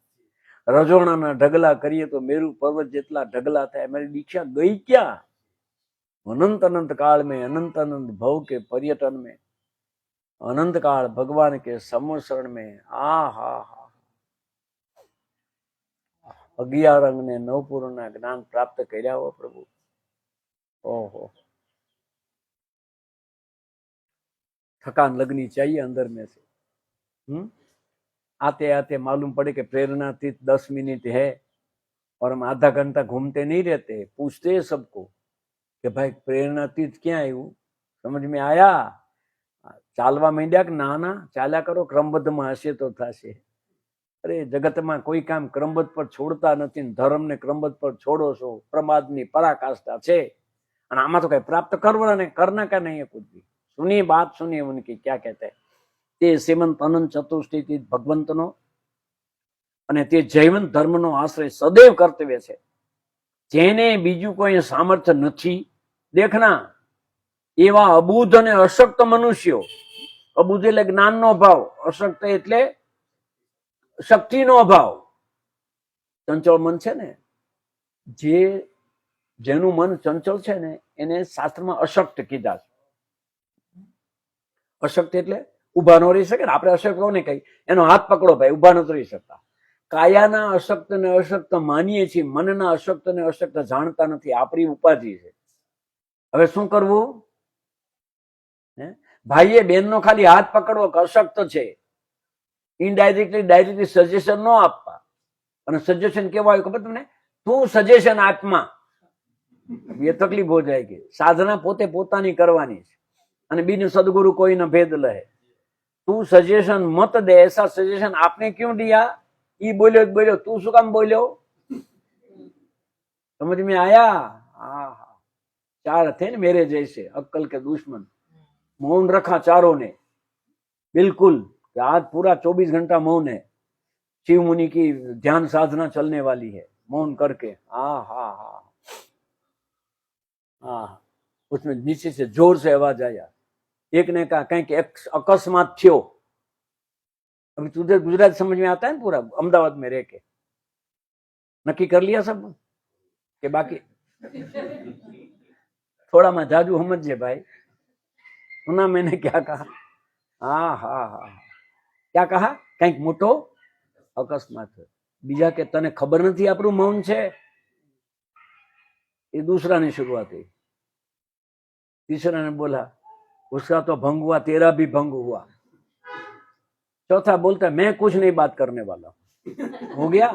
रजोणाना ढगला करिए तो मेरु पर्वत जेटला ढगला थाय, मारी दीक्षा गई क्या? अनंत अनंत काल में, अनंत अनंत भव के पर्यटन में, अनंत काल भगवान के समसरण में, आ हा हा 11 अंग ने 9 पूर्ण ज्ञान प्राप्त कर्या हो प्रभु। ओहो, थकान लगनी चाहिए अंदर में से। आते आते मालूम पड़े कि प्रेरणातीत 10 मिनट है और हम आधा घंटा घूमते नहीं रहते, पूछते हैं सबको कि भाई प्रेरणातीत क्યાં આવ્યું? समझ में आया? ચાલવા માંડ્યા કે ના ના ચાલ્યા કરો, ક્રમબદ્ધમાં હશે તો થશે। અરે જગતમાં કોઈ કામ ક્રમબદ્ધ પર છોડતા નથી, ધર્મને ક્રમબદ્ધ પર છોડો છો, પ્રમાદની પરાકાષ્ઠા છે। અને આમાં તો કઈ પ્રાપ્ત કરવાના ને કરના का नहीं है कुछ भी। सुनिए बात, सुनिए उनकी क्या कहते हैं। તે શ્રીમંત અનંત ચતુષ્ટિ ભગવંતનો અને તે જૈવન ધર્મનો આશ્રય સદૈવ કર્તવ્ય છે। જેને બીજું કોઈ સામર્થ્ય નથી, દેખના એવા અબુધ અને અશક્ત મનુષ્યો, અબુધ એટલે જ્ઞાનનો અભાવ, અશક્ત એટલે શક્તિનો અભાવ। ચંચળ મન છે ને, જેનું મન ચંચળ છે ને એને શાસ્ત્રમાં અશક્ત કીધા છે। અશક્ત એટલે ઉભા ન રહી શકે ને, આપણે અશક્ત કોને કહીએ? એનો હાથ પકડો ભાઈ, ઉભા નથી રહી શકતા। કાયાના અશક્ત ને અશક્ત માનીએ છીએ, મનના અશક્ત ને અશક્ત જાણતા નથી, આપણી ઉપાધિ છે। હવે શું કરવું? ભાઈએ બેનનો ખાલી હાથ પકડવો કે અશક્ત છે, ઇનડાયરેક્ટલી ડાયરેક્ટલી સજેશન ન આપવા। અને સજેશન કેવા હોય ખબર તમને? તું સજેશન આપમાં, એ તકલીફ હો જાયગી। સાધના પોતે પોતાની કરવાની છે અને બીજું સદગુરુ કોઈનો ભેદ લહે। तू सजेशन मत दे, ऐसा सजेशन आपने क्यों दिया? ये बोलो तू शू काम बोलो? समझ में आया? हाँ, चार थे ना मेरे जैसे अक्कल के दुश्मन, मौन रखा चारों ने बिल्कुल। आज पूरा 24 घंटा मौन है, शिव मुनि की ध्यान साधना चलने वाली है मौन करके। हाँ हाँ हाँ हाँ, उसमें नीचे से जोर से आवाज आया। एक ने कहा कहीं अकस्मात थयो। अभी तुझे गुजरात समझ में आता है ना? पूरा अहमदाबाद में रह के नक्की कर लिया सब के बाकी थोड़ा मैं जाजू समझे भाई। सुना मैंने क्या कहा? हाँ हाँ हाँ, क्या कहा? कहीं मोटो अकस्मात। बीजा के तने खबर नहीं आपरू मौन छे? ये दूसरा ने शुरुआत हुई। तीसरा ने बोला उसका तो भंग हुआ, तेरा भी भंग हुआ। चौथा बोलता मैं कुछ नहीं बात करने वाला। हो गया?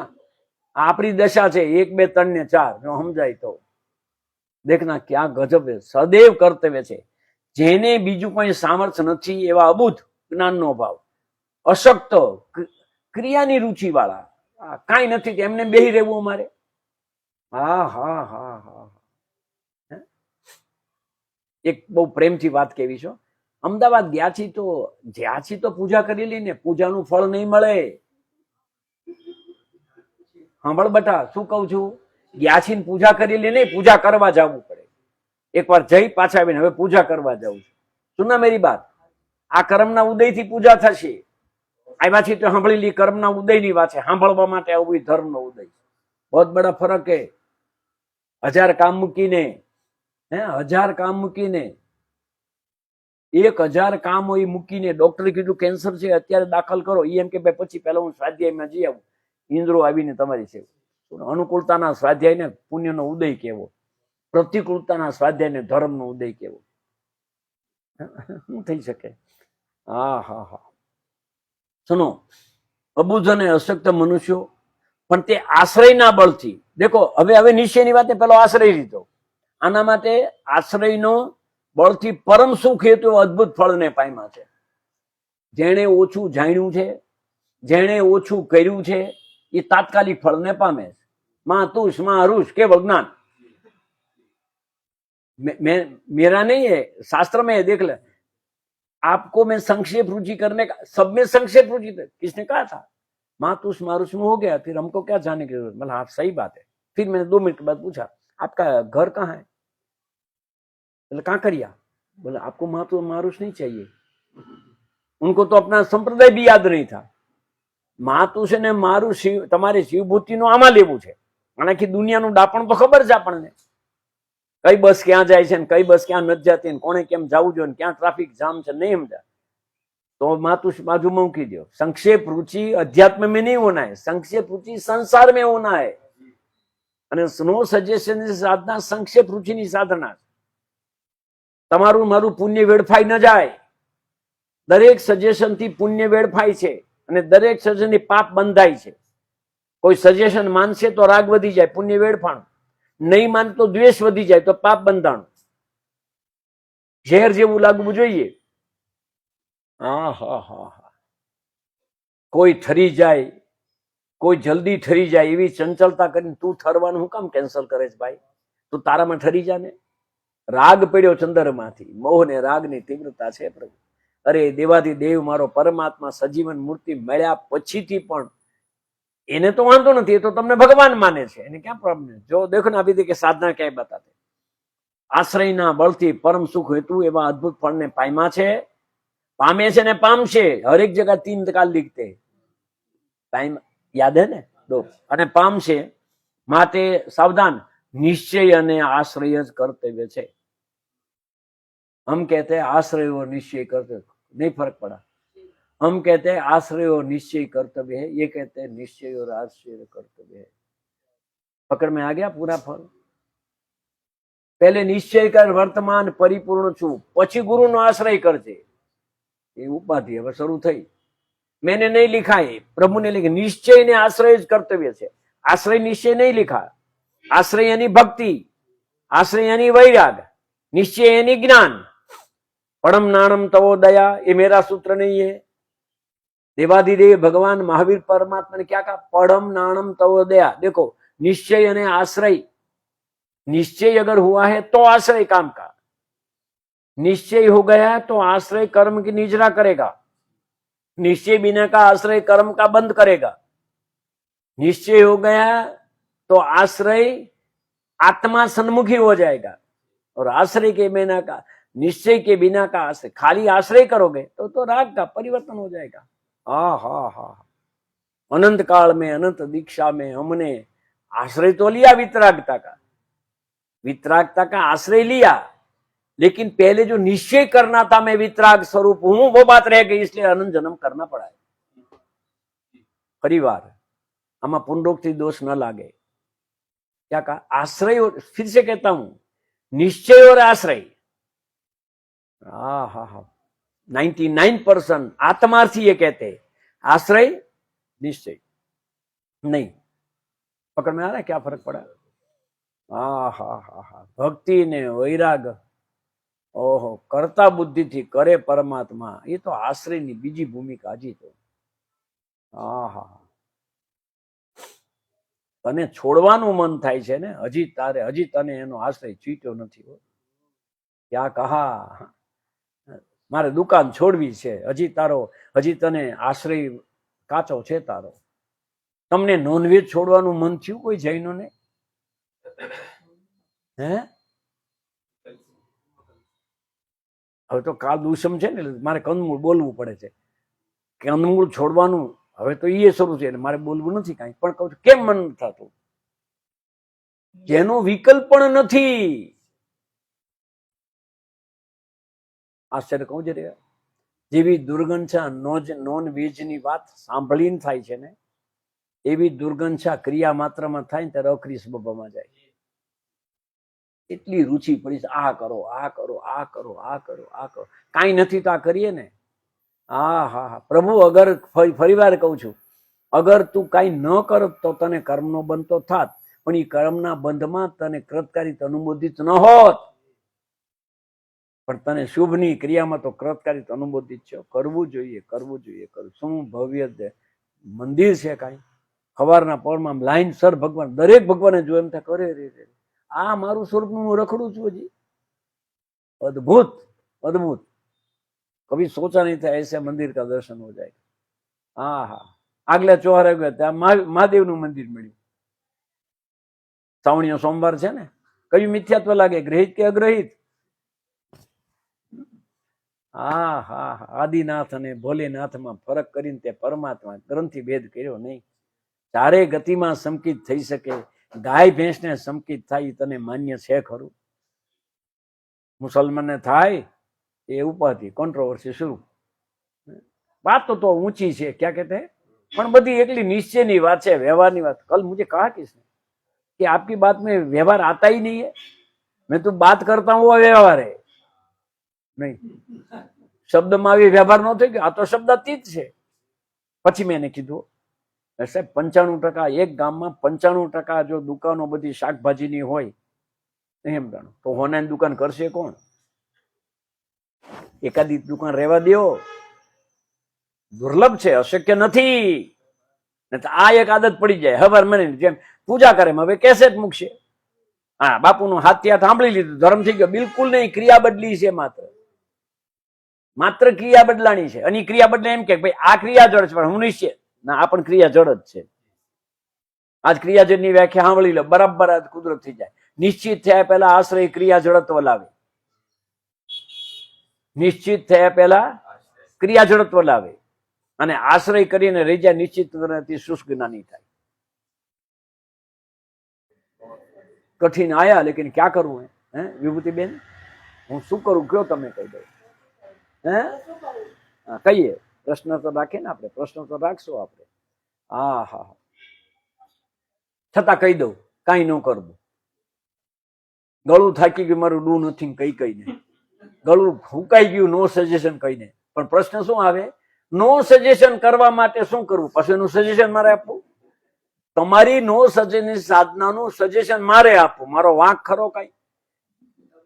आपरी दशा छे 1 2 3 ने 4 जो समझाय तो देखना क्या गजब है। सदैव कर्तव्य छे। जेने बीजू कोई सामर्थ्य નથી એવા અબુધ જ્ઞાનનો ભાવ, અશક્ત ક્રિયાની રુચિ વાળા, કાંઈ નથી એમને બેહી રહેવું અમારે। હા હા હા હા, એક બહુ પ્રેમથી વાત કેવી છો। અમદાવાદ ગયા છી તો જ્યાંથી તો પૂજા કરેલી ને, પૂજાનું ફળ નહીં મળે। સાંભળ બેટા શું કહું છું, ગ્યાછી પૂજા કરેલી નહીં, પૂજા કરવા જવું પડે। એકવાર જઈ પાછા આવીને હવે પૂજા કરવા જવું છું। સુના મેરી બાત, આ કર્મના ઉદયથી પૂજા થશે। આવ્યા છીએ તો સાંભળી લી, કર્મના ઉદયની વાત છે, સાંભળવા માટે આવું ધર્મનો ઉદય. બહુ બડા ફરક હે. 1000 કામ મૂકીને, 1000 કામ મૂકીને, 1000 કામ હોય મૂકીને ડોક્ટરે કીધું કેન્સર છે અત્યારે દાખલ કરો, એમ કે ભાઈ પછી પહેલા હું સ્વાધ્યાયમાં જઈ આવું. ઇન્દ્રો આવીને તમારી છે. અનુકૂળતાના સ્વાધ્યાયને પુણ્યનો ઉદય કેવો, પ્રતિકૂળતાના સ્વાધ્યાયને ધર્મનો ઉદય કેવો. શું થઈ શકે? હા હા હા. સુનો, અબુધ અને અશક્ત મનુષ્યો પણ તે આશ્રયના બળથી, દેખો હવે નિશ્ચયની વાતે પેલો આશ્રય લીધો. આના માટે આશ્રયનો બળથી પરમ સુખ હેતુ અદભુત ફળને પામ્યા છે. જેણે ઓછું જાણ્યું છે, જેણે ઓછું કર્યું છે, એ તાત્કાલિક ફળને પામે છે. માં તુષ માં અરુષ केवल ज्ञान. मेरा नहीं है, शास्त्र में है, देख ले. आपको मैं संक्षेप रुचि करने का, सब में संक्षेप रुचि, किसने कहा था? मातुष मारुष में हो गया, फिर हमको क्या जाने की जरूरत? मतलब हाँ सही बात है. फिर मैंने 2 मिनट के बाद पूछा आपका घर कहाँ है? बोले कहाँ करिया? बोले आपको मातु मारुष नहीं चाहिए. उनको तो अपना संप्रदाय भी याद नहीं था. मातुष ने मारुष તમારે શિવભૂતિનું આમાં લેવું છે. આનાથી દુનિયાનું ડાપણ તો ખબર છે આપણને. કઈ બસ ક્યાં જાય છે, કઈ બસ ક્યાં નથી જતી, કોને કેમ જવું જોઈએ, ક્યાં ટ્રાફિક જામ છે, नहीं समझा तो मातुष बाजू में मूकी दो. संक्षेप रुचि अध्यात्म में नहीं होना है, संक्षेप रुचि संसार में होना है. અને સ્નો સજેશન ની સાધના સંક્ષેપ रुचिની સાધના. તમારું મારું પુણ્ય વેડફાઈ ન જાય. દરેક સજેશન થી પુણ્ય વેડફાય છે અને દરેક સજેશન થી પાપ બંધાય છે. કોઈ સજેશન માનશે તો રાગ વધી જાય, પુણ્ય વેડફાણું. નહીં માન તો દ્વેષ વધી જાય, તો પાપ બંધાણું. ઝેર જેવું લાગવું જોઈએ. કોઈ ઠરી જાય, કોઈ જલ્દી ઠરી જાય એવી ચંચલતા કરીને તું ઠરવાનું હું કામ કેન્સલ કરે છે ભાઈ? તું તારામાં ઠરી જા ને. રાગ પડ્યો ચંદ્રમાંથી, મોહ ને રાગની તીવ્રતા છે પ્રભુ. અરે દેવાથી દેવ મારો પરમાત્મા સજીવન મૂર્તિ મળ્યા પછીથી પણ એને તો વાંધો નથી, એ તો તમને ભગવાન માને છે, એને ક્યાં પ્રોબ્લેમ? જો દેખો ને અભી કે સાધના ક્યાંય બતાતે. આશ્રયના બળથી પરમ સુખ હેતુ એવા અદભુત ફળને પામ્યા છે, પામે છે ને પામશે. હરેક જગહ 3 કાલ લીખતે टाइम याद है ने 2 અને પામશે. માટે સાવધાન, નિશ્ચય અને આશ્રય જ કર્તવ્ય છે. हम कहते हैं आश्रय और निश्चय कर्तव्य, नहीं फर्क पड़ा. हम कहते हैं आश्रय और निश्चय कर्तव्य है, ये कहते हैं निश्चय और आश्रय कर्तव्य है. पकड़ में आ गया पूरा फल. पहले निश्चय कर वर्तमान परिपूर्ण छू, પછી ગુરુનો આશ્રય કરજે. એ ઉપાધિ હવે શરૂ થઈ. मैंने नहीं लिखा है, प्रभु ने लिखा. निश्चय ने आश्रय कर्तव्य છે. आश्रय निश्चय नहीं लिखा. आश्रय यानी भक्ति, आश्रय यानी वैराग, निश्चय यानी ज्ञान. परम नाणम तवो दया, ये मेरा सूत्र नहीं है. देवाधिदेव भगवान महावीर परमात्मा ने क्या कहा? परम नाणम तवो दया. देखो निश्चय यानी आश्रय. निश्चय अगर हुआ है तो आश्रय काम का. निश्चय हो गया तो आश्रय कर्म की निजरा करेगा. निश्चय बिना का आश्रय कर्म का बंद करेगा. निश्चय हो गया तो आश्रय आत्मा सन्मुखी हो जाएगा. और आश्रय के बिना का, निश्चय के बिना का आश्रय, खाली आश्रय करोगे तो राग का परिवर्तन हो जाएगा. अनंत काल में, अनंत दीक्षा में हमने आश्रय तो लिया वितरागता का, वितरागता का आश्रय लिया, लेकिन पहले जो निश्चय करना था मैं वितराग स्वरूप हूं, वो बात रह गई, इसलिए अनंत जन्म करना पड़ा है. परिवार आमा पुनरोक्ति दोष न लागे. क्या कहा? आश्रय. और फिर से कहता हूं, निश्चय और आश्रय. 99% आत्मार्थी ये कहते हैं, आश्रय निश्चय नहीं. पकड़ में आ रहा है क्या फर्क पड़ा? भक्ति ने वैराग, ओहो, करता बुद्धि थी करे परमात्मा, ये तो आश्रय ની બીજી ભૂમિકા. હજી તો તને છોડવાનું મન થાય છે ને, હજી તને એનો આશ્રય ચૂટ્યો નથી. ક્યાં કહા મારે દુકાન છોડવી છે, હજી તને આશ્રય કાચો છે તારો. તમને નોનવેજ છોડવાનું મન થયું કોઈ જૈનોને? હે? હવે તો કાલ દુષમ છે ને, મારે કંદમૂળ બોલવું પડે છે. કંદમૂળ છોડવાનું હવે તો એ શરૂ છે, મારે બોલવું નથી કાંઈ, પણ કહું છું કેમ મન નથી થતું? જેનો વિકલ્પ પણ નથી. આશ્ચર્ય કહું છે, જેવી દુર્ગંધા નોન વેજની વાત સાંભળીને થાય છે ને, એવી દુર્ગંધા ક્રિયા માત્રમાં થાય ને ત્યારે અખરી સ્વભાવમાં જાય. એટલી રુચિ પડી છે, આ કરો, આ કરો, આ કરો, આ કરો, આ કરો, કાંઈ નથી તો આ કરીએ ને. હા હા હા, પ્રભુ અગર ફરીવાર કહું છું, અગર તું કાંઈ ન કરત તો તને કર્મનો બંધ તો થાત, પણ એ કર્મના બંધમાં તને કૃતકારિત અનુમોદિત ન હોત. પણ તને શુભની ક્રિયામાં તો કૃતકારિત અનુમોદિત છે. કરવું જોઈએ, કરવું જોઈએ, કરવું. શું ભવ્ય મંદિર છે! કાંઈ સવારના પરમાં લાઈન સર ભગવાન, દરેક ભગવાને જો એમ થાય કરે રે, આ મારું સ્વરૂપનું હું રખડું છું હજી. અદભુત અદભુત, કભી સોચા નહીં થાય એસે મંદિર કા દર્શન હો જાય. હા હા, આગલા ચોહારે ગયા ત્યાં મહાદેવનું મંદિર મળ્યું. શ્રાવણીયો સોમવાર છે ને, કયું મિથ્યાત્વ લાગે, ગ્રહિત કે અગ્રહિત? હા હા, આદિનાથ અને ભોલેનાથમાં ફરક કરીને તે પરમાત્મા ગ્રંથિ ભેદ કર્યો નહીં. ચારે ગતિમાં સંકિત થઈ શકે, ગાય ભેંસને સંકિત થાય તને માન્ય છે ખરું? મુસલમાનને થાય એ ઉપાધિ, કોન્ટ્રોવર્સી શરૂ. વાત તો ઊંચી છે, ક્યાં કહેતે, પણ બધી એકલી નિશ્ચયની વાત છે, વ્યવહારની વાત. કલ મુझे कहा किसने कि आपकी बात में व्यवहार आता ही नहीं है, मैं तो बात करता हूँ वो व्यवहार है नहीं. શબ્દમાં આવી વ્યવહાર ન થઈ ગયો, આ તો શબ્દ અતીત છે. પછી મેં એને કીધું, સાહેબ 95% એક ગામમાં 95% જો દુકાનો બધી શાકભાજીની હોય એમ જાણો તો હોનાની દુકાન કરશે કોણ? એકાદી દુકાન રહેવા દો, દુર્લભ છે, અશક્ય નથી. આ એક આદત પડી જાય, હવાર મને જેમ પૂજા કરે હવે કેસેટ મૂકશે. હા, બાપુનું હાથ સાંભળી લીધું, ધર્મ થઈ ગયો. બિલકુલ નહીં, ક્રિયા બદલી છે, માત્ર ક્રિયા બદલાણી છે. અને ક્રિયા બદલે એમ કે ભાઈ આ ક્રિયા જડ છે, પણ હું નિશ્ચય ના, આ પણ ક્રિયા જડ જ છે. આજ ક્રિયા જડની વ્યાખ્યા સાંભળી લો, બરાબર આજ કુદરત થઈ જાય. નિશ્ચિત થયા પહેલા આશ્રય ક્રિયા જડત્વ લાવે, નિશ્ચિત થયા પહેલા ક્રિયા જડત્વ લાવે, અને આશ્રય કરીને રહી જાય નિશ્ચિત શુષ્ક જ્ઞાની થાય. કઠિન આયા લેકિન ક્યાં કરવું હે વિભૂતિબેન, હું શું કરું કયો, તમે કહી દો. હે કહીએ, પ્રશ્ન તો રાખીએ ને આપણે, પ્રશ્ન તો રાખશું આપણે. હા હા, છતાં કહી દઉં, કાંઈ ન કરવું. ગળું થાકી ગયું મારું, ડૂ નથી કહીને, ગળું ફૂંકાઈ ગયું, નો સજેશન કહીને. પણ પ્રશ્ન શું આવે, નો સજેશન કરવા માટે શું કરવું? પછી એનું સજેશન મારે આપવું? તમારી નો સજેશન સાધનાનું સજેશન મારે આપવું, મારો વાંક ખરો? કઈ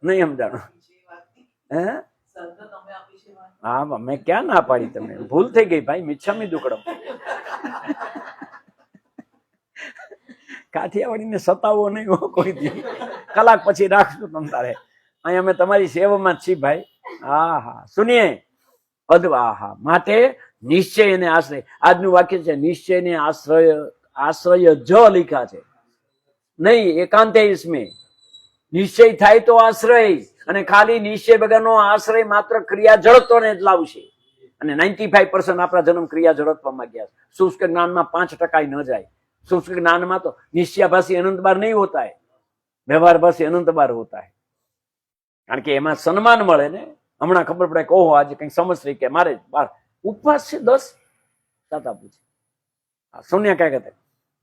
નહીં સમજાણો. હે હા, મેં ક્યાં ના પાડી? તમે ભૂલ થઈ ગઈ ભાઈ, મિચ્છામી દુક્કડમ. કાઠિયાવાડીને સતાવો નહીં હો કોઈ દી, કલાક પછી રાખશું તમ તારે. અહીં અમે તમારી સેવામાં જ છીએ ભાઈ. હા હા, સુનીએ અદવા. હા, માટે નિશ્ચય અને આશ્રય, આજનું વાક્ય છે, નિશ્ચય ને આશ્રય, આશ્રય જ લીખા છે નહીં એકાંતે ઇસમે. નિશ્ચય થાય તો આશ્રય, અને ખાલી નિશ્ચય વગરનો આશ્રય માત્ર ક્રિયા જડત્વને જ લાવશે. અને 95% આપણા જન્મ ક્રિયા જડત્વમાં ગયા. શુષ્ક જ્ઞાનમાં 5% ન જાય. શુષ્ક જ્ઞાનમાં તો નિશ્ચયાભાસી અનંત બાર નહીં હોતા है, વ્યવહારભાસી અનંત બાર હોતા है. કારણ કે એમાં સન્માન મળે ને. હમણાં ખબર પડે કે ઓહો આજે કઈક સમજ કે મારે ઉપવાસ છે 10 સાતા પૂછે. સોનિયા क्या कहते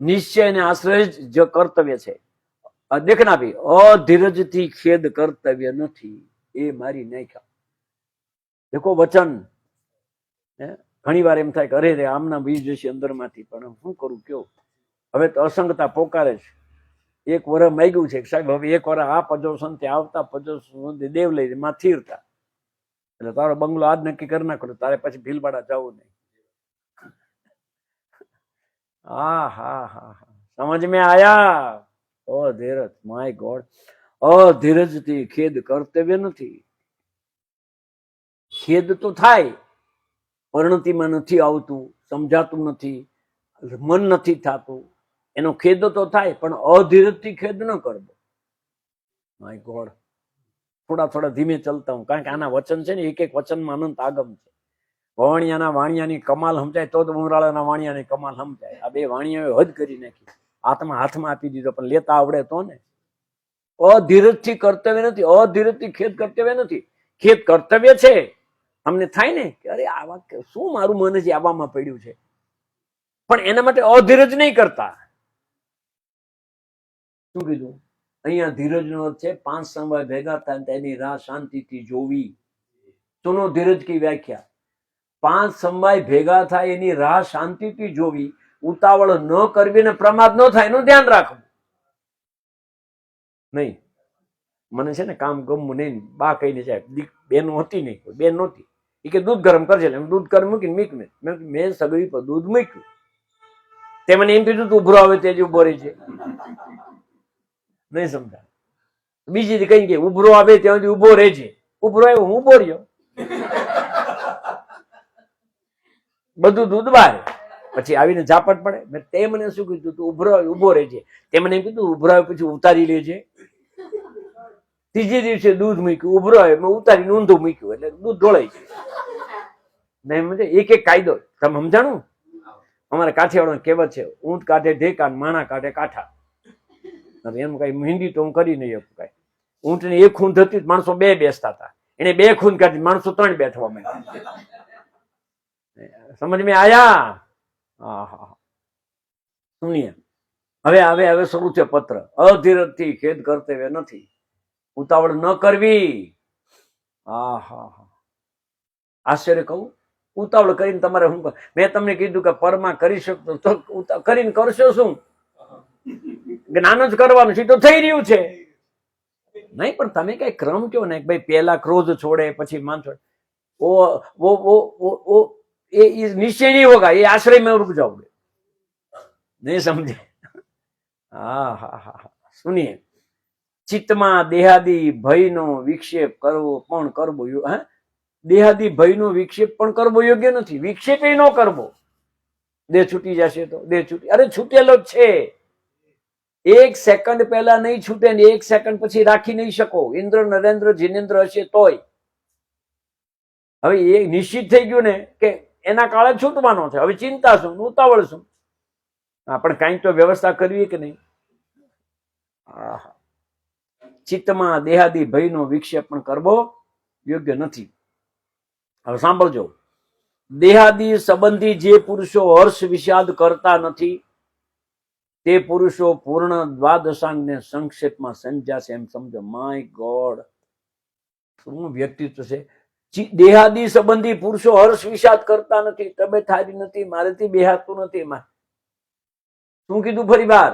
નિશ્ચય અને આશ્રય જ કર્તવ્ય છે. દેખના ભાઈ, અધીરજથી ખેદ કર્તવ્ય નથી, એ મારી નાખ્યા. દેખો વચન, ઘણી વાર એમ થાય કે અરે રે આમના બીજ જશે અંદરમાંથી, પણ શું કરું કયો? હવે તો અસંગતા પોકારે છે. એક વરસ માગ્યું છે સાહેબ, હવે એક વરસ આ પજોશન થી આવતા પજોશન દેવ લઈ માં થીરતા, એટલે તારો બંગલો આજ નક્કી કરી નાખો, તારે પછી ભીલવાડા જવું નહીં. હા હા હા હા, સમજ મેં આયા? અધીરજ, માય ગોડ, અધીરજ થી ખેદ કર્તવ્ય નથી. ખેદ તો થાય, પરિણતિમાં નથી આવતું, સમજાતું નથી, મન નથી થતું, એનો ખેદ તો થાય, પણ અધીરજ થી ખેદ ન કરવો. માય ગોડ, થોડા થોડા ધીમે ચલતા હું, કારણ કે આના વચન છે ને, એક એક વચનમાં અનંત આગમ છે. વણિયાના વાણિયાની કમાલ સમજાય તો ઉમરાળાના વાણિયાની કમાલ સમજાય. આ બે વાણિયાએ હદ કરી નાખી. હાથમાં આપી દીધો, પણ લેતા આવડે તો ને. અધીરજથી કર્તવ્ય નથી, અધીરજથી ખેત કર્તવ્ય નથી. ખેત કર્તવ્ય છે. અમને થાય ને કે અરે આવા શું મારું મન છે આવામાં પડ્યું છે, પણ એના માટે અધીરજ નહીં કરતા. શું કીધું અહીંયા? ધીરજ નો અર્થ છે 5 સમય ભેગા થાય તેની રાહ શાંતિથી જોવી. સુનો ધીરજ કી વ્યાખ્યા. 5 સમય ભેગા થાય એની રાહ શાંતિથી જોવી, ઉતાવળ ન કરવી ને પ્રમાદ ન થાય એનું ધ્યાન રાખવું. નહીં મને છે ને કામ ગમવું નહીં. બા કહીને જાય, બેન હતી નહીં, બેન નહોતી, એ કે દૂધ ગરમ કરજે. દૂધ ગરમ મૂકીને મીક મેં સગડી પર દૂધ મૂક્યું. તે મને એમ કીધું તું ઉભરો આવે તે જ ઉભો રહી છે. નહીં સમજા. બીજી કઈ કે ઉભરો આવે ત્યાં સુધી ઉભો રહે છે. ઉભરો આવ્યો, હું ઉભો રહ્યો, બધું દૂધ બહાર. પછી આવીને ઝાપટ પડે. તે મને શું કીધું? તું ઉભરો આવે ઉભો રહે છે. તે મને એમ કીધું ઉભરો આવે પછી ઉતારી લેજે. ત્રીજે દિવસે દૂધ મૂક્યું, ઉભરો આવે મેં ઉતારીને ઊંધું મૂક્યું, એટલે દૂધ ઢોળાય છે. નહીં સમજે? એક એક કાયદો તમે સમજાણું. અમારે કાઠિયાવાડ કહેવત છે, ઊંટ કાઢે ઢેકા, માણા કાઢે કાંઠા. એમ કઈ હિન્દી તો હું કરી નહીં શકું. કઈ ઊંટની એક ખૂંદ હતી, માણસો 2 બેસતા હતા. એને 2 ખૂંદ કાઢી, માણસો 3 બેઠવા માંડ્યા. સમજ મેં આયા? સુનિએ હવે શરૂ છે પત્ર. અધીરજથી ખેદ કર્તવ્ય નથી, ઉતાવળ ન કરવી. આશ્ચર્ય કહું, ઉતાવળ કરીને તમારે શું? મેં તમને કીધું કે પરમાં કરી શકતો તો કરીને કરશો શું? જ્ઞાન જ કરવાનું છે તો થઈ રહ્યું છે. નહીં પણ તમે કઈ ક્રમ કયો ને, ભાઈ પેલા ક્રોધ છોડે પછી માન છોડે. એ નિશ્ચય નહીં હોગા, એ આશ્રય में रुक जाओगे. नहीं समझे? सुनिए, ચિત્તમાં દેહાદી ભયનો વિક્ષેપ કરવો પણ કરવો, દેહાદી ભયનો વિક્ષેપ પણ કરવો યોગ્ય નથી. વિક્ષેપ ન કરવો. દેહ છૂટી જશે તો દેહ છૂટી, અરે છૂટેલો જ છે. 1 સેકન્ડ પહેલા નહીં છૂટે ને 1 સેકન્ડ પછી રાખી નહીં શકો. ઇન્દ્ર નરેન્દ્ર જીનેન્દ્ર હશે તોય. હવે એ નિશ્ચિત થઈ ગયું ને કે એના કાળે છૂટવાનો છે. હવે ચિંતા શું, ઉતાવળ શું? પણ કઈ તો વ્યવસ્થા કરવી કે નહીં? ચિત્તમાં દેહાદી ભયનો વિક્ષેપ પણ કરવો યોગ્ય નથી. હવે સાંભળજો, દેહાદી સંબંધી જે પુરુષો હર્ષ વિષાદ કરતા નથી તે પુરુષો પૂર્ણ દ્વાદશાંગને સંક્ષેપમાં સમજ્યા છે. એમ સમજો. માય ગોડ, શું વ્યક્તિત્વ છે! દેહાદી સંબંધી પુરુષો હર્ષ વિષાદ કરતા નથી, તબિયત સારી નથી, મારેથી બેહાતું નથી. શું કીધું ફરી વાર?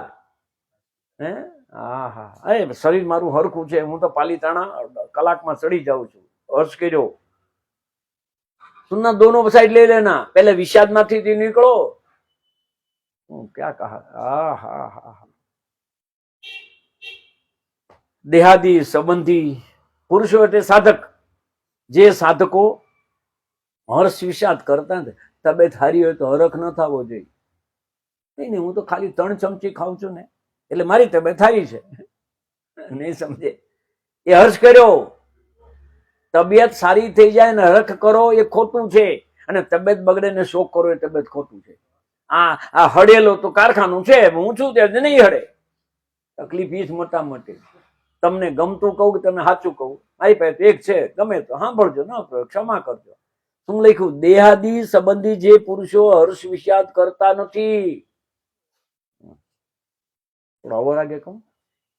અરે શરીર મારું હરખું છે, હું તો પાલીતાણા કલાકમાં ચડી જાઉં છું. હર્ષ કર્યો. સુનના દોનો સાઈડ લઈ લેના. પહેલે વિષાદ માંથી નીકળો. ક્યાં કહા? દેહાદી સંબંધી પુરુષો એટલે સાધક. જે સાધકો હર્ષ વિષાદ કરતા નથી, તબિયત હારી હોય તો હરખ ન થવો જોઈએ. નહીં હું તો ખાલી 3 ચમચી ખાઉં છું ને એટલે મારી તબિયત સારી છે. નહીં સમજે? એ હર્ષ કર્યો. તબિયત સારી થઈ જાય ને હરખ કરો એ ખોટું છે, અને તબિયત બગડે ને શોક કરો એ તબિયત ખોટું છે. આ હડેલો તો કારખાનું છે, હું છું તે નહીં હડે. તકલીફ ઈ જ મોટા મોટી. તમને ગમતું કહું કે તમે સાચું કહું, મારી પાસે એક છે, ગમે તો સાંભળજો, ન ક્ષમા કરજો. શું લખ્યું? દેહાદી સંબંધી જે પુરુષો હર્ષ વિષાદ કરતા નથી. થોડો આગે કહું,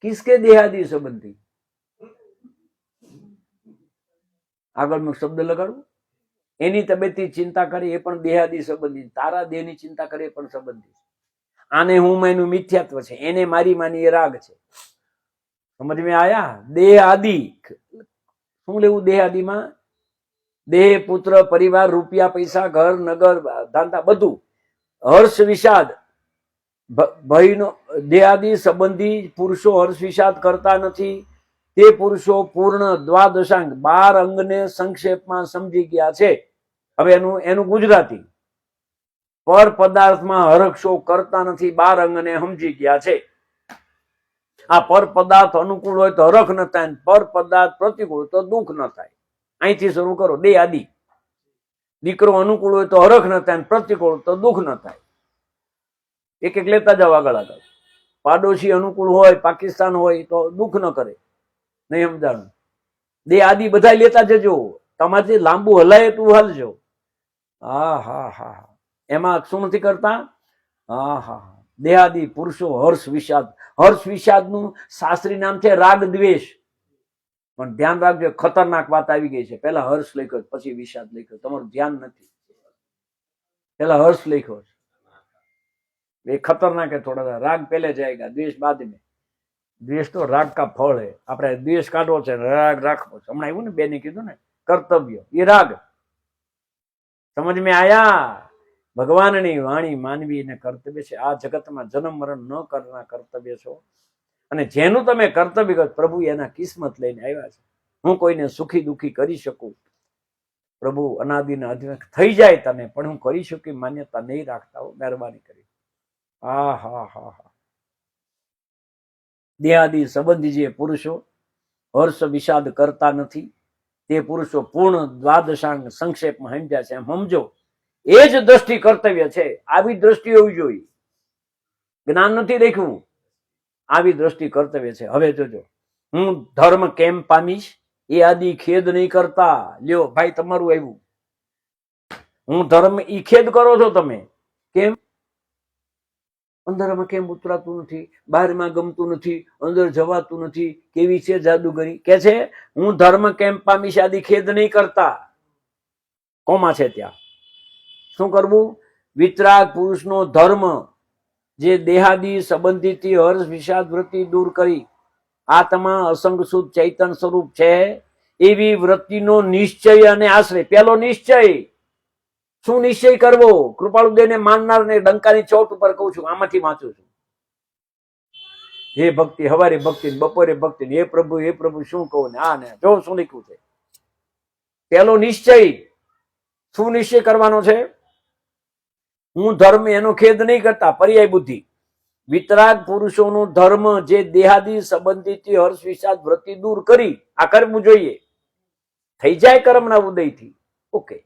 કિસકે દેહાદી સંબંધી? આગળ નો શબ્દ લગાડવું. એની તબિયતની ચિંતા કરે એ પણ દેહાદી સંબંધી. તારા દેહની ચિંતા કરે એ પણ સંબંધી. આને હું એનું મિથ્યાત્વ છે, એને મારી માની એ રાગ છે. સમજ મેં આયા? દેહ આદિ શું લેવું? દેહ આદિમાં દેહ, પુત્ર, પરિવાર, રૂપિયા, પૈસા, ઘર, નગર, ધંધા, બધું. હર્ષ વિષાદ ભયનો દેહાદી સંબંધી પુરુષો હર્ષ વિષાદ કરતા નથી તે પુરુષો પૂર્ણ દ્વાદશાંગ 12 અંગને સંક્ષેપમાં સમજી ગયા છે. હવે એનું ગુજરાતી. પર પદાર્થમાં હરખ કરતા નથી, 12 અંગને સમજી ગયા છે. આ પર પદાર્થ અનુકૂળ હોય તો હરખ ન થાય, પર પદાર્થ પ્રતિકૂળ તો દુઃખ ન થાય. અહીંથી શરૂ કરો. દેહ આદિ દીકરો અનુકૂળ હોય તો હરખ ન થાય, પ્રતિકૂળ તો દુઃખ ન થાય. એક એક લેતા જાવ આગળ આગળ. પાડોશી અનુકૂળ હોય, પાકિસ્તાન હોય તો દુઃખ ન કરે, નહીં સમજાણું. દે આદિ બધા લેતા જજો, તમારાથી લાંબુ હલાય એટલું હાલજો. હા હા હા, એમાં શું નથી કરતા? હા હા, દેહાદી પુરુષો હર્ષ વિષાદ. હર્ષ વિષાદ નું શાસ્ત્રી નામ છે રાગ દ્વેષ. પણ ધ્યાન રાખજો, ખતરનાક વાત આવી ગઈ છે. પેલા હર્ષ લખ્યો, પછી વિષાદ લખ્યો. તમારું ધ્યાન નથી. પેલા હર્ષ લખ્યો છે, એ ખતરનાક है थोड़ा. राग पहले जाएगा, द्वेष बाद में. द्वेष तो राग का फल है. આપણે દ્વેષ કાઢવો છે, રાગ રાખવો છે. હમણાં આવ્યું ને, બેને કીધું ને, કર્તવ્ય એ રાગ. સમજ में आया? ભગવાનની વાણી માનવી ને કર્તવ્ય છે. આ જગતમાં જન્મ મરણ ન કરવાના કર્તવ્ય છો. અને જેનું તમે કર્તવ્ય કરો, પ્રભુ એના કિસ્મત લઈને આવ્યા છે. હું કોઈને સુખી દુખી કરી શકું, પ્રભુ અનાદિના અધીન થઈ જાય તને, પણ હું કરી શકું માન્યતા નહીં રાખતા હો, મહેરબાની કરી. હા હા હા હા, દેહાદી સંબંધી જે પુરુષો હર્ષ વિષાદ કરતા નથી, તે પુરુષો પૂર્ણ દ્વાદશાંગ સંક્ષેપમાં સમજ્યા છે. એમ સમજો, એ જ દ્રષ્ટિ કર્તવ્ય છે. આવી દ્રષ્ટિ હોવી જોઈએ. જ્ઞાન નથી દેખવું, આવી દ્રષ્ટિ કર્તવ્ય છે. હવે જોજો, હું ધર્મ કેમ પામીશ એ આદિ ખેદ નહીં કરતા. લ્યો ભાઈ, તમારું આવ્યું. હું ધર્મ ઈ ખેદ કરો છો તમે. કેમ? અંદરમાં કેમ ઉતરાતું નથી, બહારમાં ગમતું નથી, અંદર જવાતું નથી, કેવી છે જાદુગરી? કે છે હું ધર્મ કેમ પામીશ આદિ ખેદ નહીં કરતા. કોમાં છે ત્યાં. શું કરવું? વિતરાગ પુરુષનો ધર્મ જે દેહાદી સંબંધીથી હર્ષ વિષાદ વૃત્તિ દૂર કરી આત્મા અસંગ શુદ્ધ ચૈતન્ય સ્વરૂપ છે, એવી વૃત્તિનો નિશ્ચય અને આશ્રય. પેલો નિશ્ચય. શું નિશ્ચય કરવો? કૃપાળુદેવને માનનાર ને ડંકાની ચોટ ઉપર કહું છું, આમાંથી વાંચું છું. હે ભક્તિ, હવારે ભક્તિ, બપોરે ભક્તિ, હે પ્રભુ શું કહું ને આ ને જો શું લખ્યું છે. પેલો નિશ્ચય. શું નિશ્ચય કરવાનો છે? હું ધર્મ એનો ખેદ નહીં કરતા. પર્યાય બુદ્ધિ. વિતરાગ પુરુષોનો ધર્મ જે દેહાદી સંબંધીથી હર્ષ વિષાદ વૃત્તિ દૂર કરી આ કરવું જોઈએ. થઈ જાય કર્મના ઉદયથી. ઓકે.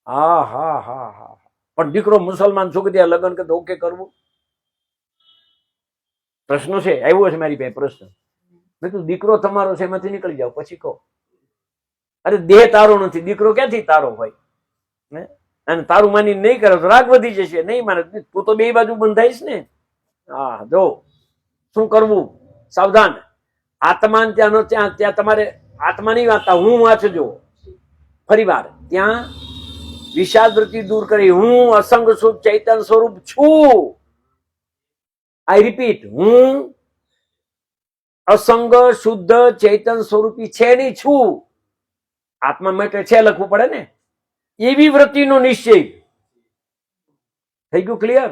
હા હા હા હા, પણ દીકરો મુસલમાન છોકરી લગ્ન કરતો ઓકે કરવું? પ્રશ્ન છે, આવ્યો છે મારી પાસે પ્રશ્ન. મેં કીધું દીકરો તમારો છે, એમાંથી નીકળી જાવ પછી કહો. અરે દેહ તારો નથી, દીકરો ક્યાંથી તારો હોય? અને તારું માની નહીં કરે તો રાગ વધી જશે. નહીં માને તું તો બે બાજુ બંધાઈશ ને. હા, જો શું કરવું? સાવધાન. આત્મા ત્યાં તમારે આત્મા નહીં વાંચતા, હું વાંચજો ફરી વાર. ત્યાં વિષાદ વૃત્તિ દૂર કરી હું અસંગ શુદ્ધ ચૈતન્ય સ્વરૂપ છું. આઈ રિપીટ, હું અસંગ શુદ્ધ ચૈતન્ય સ્વરૂપી છે નહીં, છું. આત્મા માટે છે લખવું પડે ને. એવી વૃત્તિનો નિશ્ચય થઈ ગયું. ક્લિયર?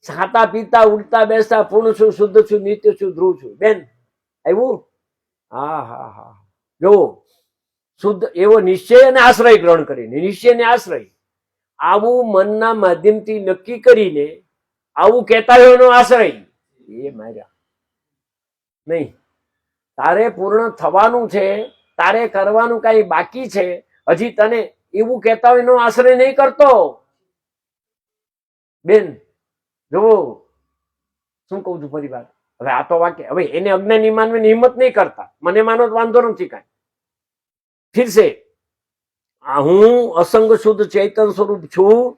ખાતા પીતા ઉડતા બેસતા પૂર્ણ છું, શુદ્ધ છું, નિત્ય છું, ધ્રુવ છું. બેન આવ્યું? હા હા હા, જો શુદ્ધ એવો નિશ્ચય અને આશ્રય ગ્રહણ કરીને, નિશ્ચય ને આશ્રય આવું મનના માધ્યમથી નક્કી કરીને આવું કહેતા હોય એનો આશ્રય એ માર્યા નહીં. તારે પૂર્ણ થવાનું છે, તારે કરવાનું કઈ બાકી છે, હજી તને એવું કહેતા હોય એનો આશ્રય નહીં કરતો. બેન જુઓ શું કઉ છું ફરી વાર. હવે આ તો વાક્ય, હવે એને અજ્ઞાની માનવાની હિંમત નહીં કરતા. મને માનો તો વાંધો નથી કાંઈ. ફિરસે હું અસંગ શુદ્ધ ચૈતન્ય સ્વરૂપ છું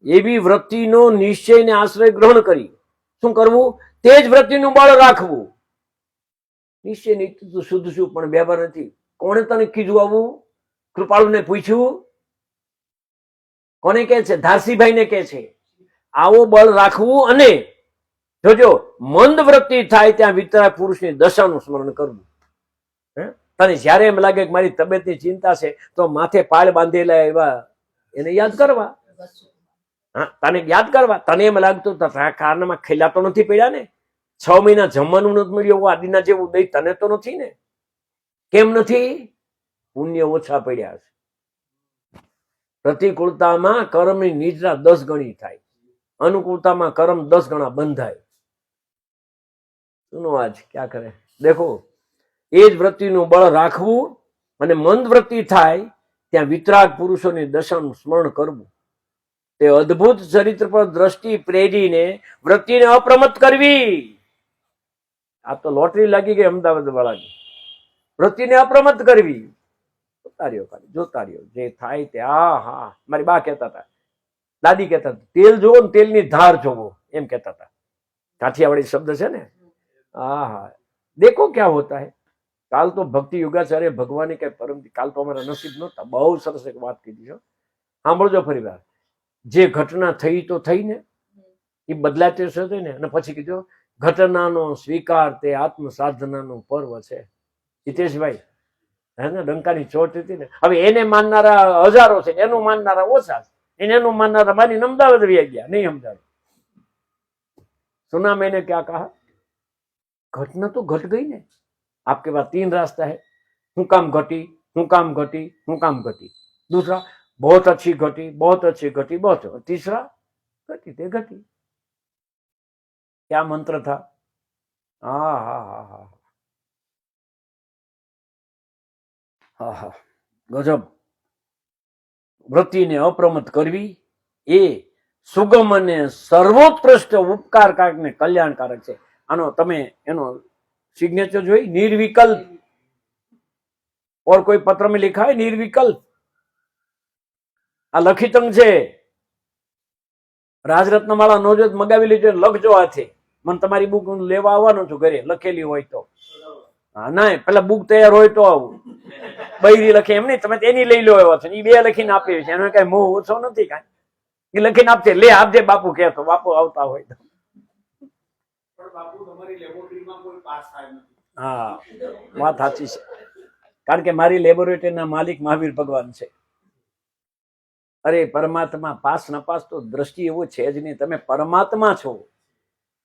એવી વૃત્તિનો નિશ્ચયને આશ્રય ગ્રહણ કરી શું કરવું? તે જ વૃત્તિનું બળ રાખવું. નિશ્ચય નહીં શુદ્ધ છું પણ વ્યવહાર નથી. કોણે તને કીધું આવું? કૃપાળુને પૂછ્યું? કોને કે છે? ધારસીભાઈ ને કે છે. આવો બળ રાખવું. અને જોજો મંદ વૃત્તિ થાય ત્યાં વિતરાગ પુરુષની દશાનું સ્મરણ કરવું. તને જયારે એમ લાગે કે મારી તબિયતની ચિંતા છે તો માથે પાળ બાંધેલા એવા એને યાદ કરવા. હા, તને યાદ કરવા. તને એમ લાગતું કારનામાં ખેલા તો નથી પડ્યા ને, 6 મહિના જમવાનું નથી મળ્યું આદિના જેવું દઈ તને તો નથી ને? કેમ નથી? પુણ્ય ઓછા પડ્યા છે. પ્રતિકૂળતામાં કર્મની નિદ્રા 10 ગણી થાય, અનુકૂળતામાં કર્મ 10 ગણા બંધાય. સુનો આજ ક્યાં કરે દેખો. એ જ વૃત્તિનું બળ રાખવું અને મંદ વૃત્તિ થાય ત્યાં વિતરાગ પુરુષોની દશાનું સ્મરણ કરવું, તે અદ્ભુત ચરિત્ર પર દ્રષ્ટિ પ્રેરીને વૃત્તિને અપ્રમત્ત કરવી. આ તો લોટરી લાગી ગઈ અમદાવાદ વાળાની. વૃત્તિને અપ્રમત્ત કરવી, જોતા રહ્યો ખાલી, જોતા રહ્યો, જે થાય તે. હા, મારી બા કહેતા હતા, દાદી કહેતા હતા, તેલ જોવો ને તેલની ધાર જોવો, એમ કહેતા હતા. કાઠિયાવાડી શબ્દ છે ને. હા, દેખો ક્યાં હોતા હે. કાલ તો ભક્તિ યોગાચાર્ય ભગવાને કઈ પરમ, કાલ તો અમારા નસીબ નહોતા. બહુ સરસ એક વાત કીધી છે, સાંભળજો ફરી વાર. જે ઘટના થઈ તો થઈ ને, એ બદલાતી થશે ને. અને પછી કીધું ઘટનાનો સ્વીકાર તે આત્મ સાધનાનું પર્વ છે. હિતેશભાઈ, હે ને, ડંકાની ચોટ હતી ને. હવે એને માનનારા હજારો છે, એનું માનનારા ઓછા છે. એનું માનનારા માની અમદાવાદ રહી ગયા, નહીં સમજાવે. सुना मैंने क्या कहा, घटना तो घट गई ने. आपके पास 3 रास्ता है, हूं काम घटी, हूं काम घटी, हूं काम घटी. दूसरा, बहुत अच्छी घटी, बहुत अच्छी घटी, बहुत. तीसरा, घटी ते घटी. क्या मंत्र था. हा हा हा हा હા હા, ગજબ. વૃત્તિને અપ્રમત્ત કરવી એ સુગમ અને સર્વોત્કૃષ્ટ ઉપકારકારક ને કલ્યાણકારક છે. આનો તમે એનો સિગ્નેચર જોઈ, નિર્વિકલ્પ. और कोई पत्र में लिखा है निर्विकल्प. આ લખિતંગ છે. રાજરત્ન વાળા નોજત મગાવી લીધો, લખજો હાથે. મને તમારી બુક લેવા આવવાનો છું ઘરે, લખેલી હોય તો. હા, ના પેલા બુક તૈયાર હોય તો આવું. બૈરી લખે એમ નહીં, તમે એની લઈ લો એવા છે. એ 2 લખીને આપે છે, એનો કઈ મોહ ઓછો નથી. કાંઈ એ લખીને આપશે, લે આપજે બાપુ કહેતો. બાપુ આવતા હોય તો. હા, વાત સાચી છે. કારણ કે મારી લેબોરેટરીના માલિક મહાવીર ભગવાન છે. અરે પરમાત્મા, પાસ નપાસ તો દ્રષ્ટિ એવો છે જ નહીં. તમે પરમાત્મા છો,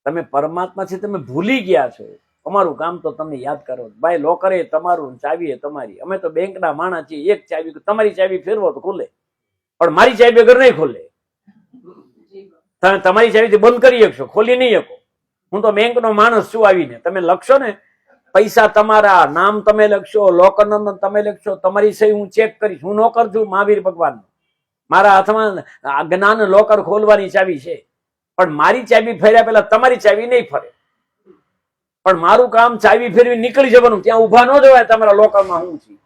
તમે પરમાત્મા છે, તમે ભૂલી ગયા છો. અમારું કામ તો તમને યાદ કરો. ભાઈ લોકરે તમારું, ચાવી એ તમારી. અમે તો બેંકના માણસ છીએ. એક ચાવી, તમારી ચાવી ફેરવો તો ખુલે, પણ મારી ચાવી વગર નહીં ખુલે. તમે તમારી ચાવીથી બંધ કરી શકશો, ખોલી નહીં શકો. હું તો બેંકનો માણસ છું. આવીને તમે લખશો ને, પૈસા તમારા, નામ તમે લખશો, લોકર નંબર તમે લખશો, તમારી સહી હું ચેક કરીશ. હું નોકર છું મહાવીર ભગવાન. મારા હાથમાં જ્ઞાન લોકર ખોલવાની ચાવી છે, પણ મારી ચાવી ફેર્યા પહેલા તમારી ચાવી નહીં ફરે. પણ મારું કામ ચાવી ફેરવી નીકળી જવાનું, ત્યાં ઉભા ન જવાય તમારા લોકરમાં હું છું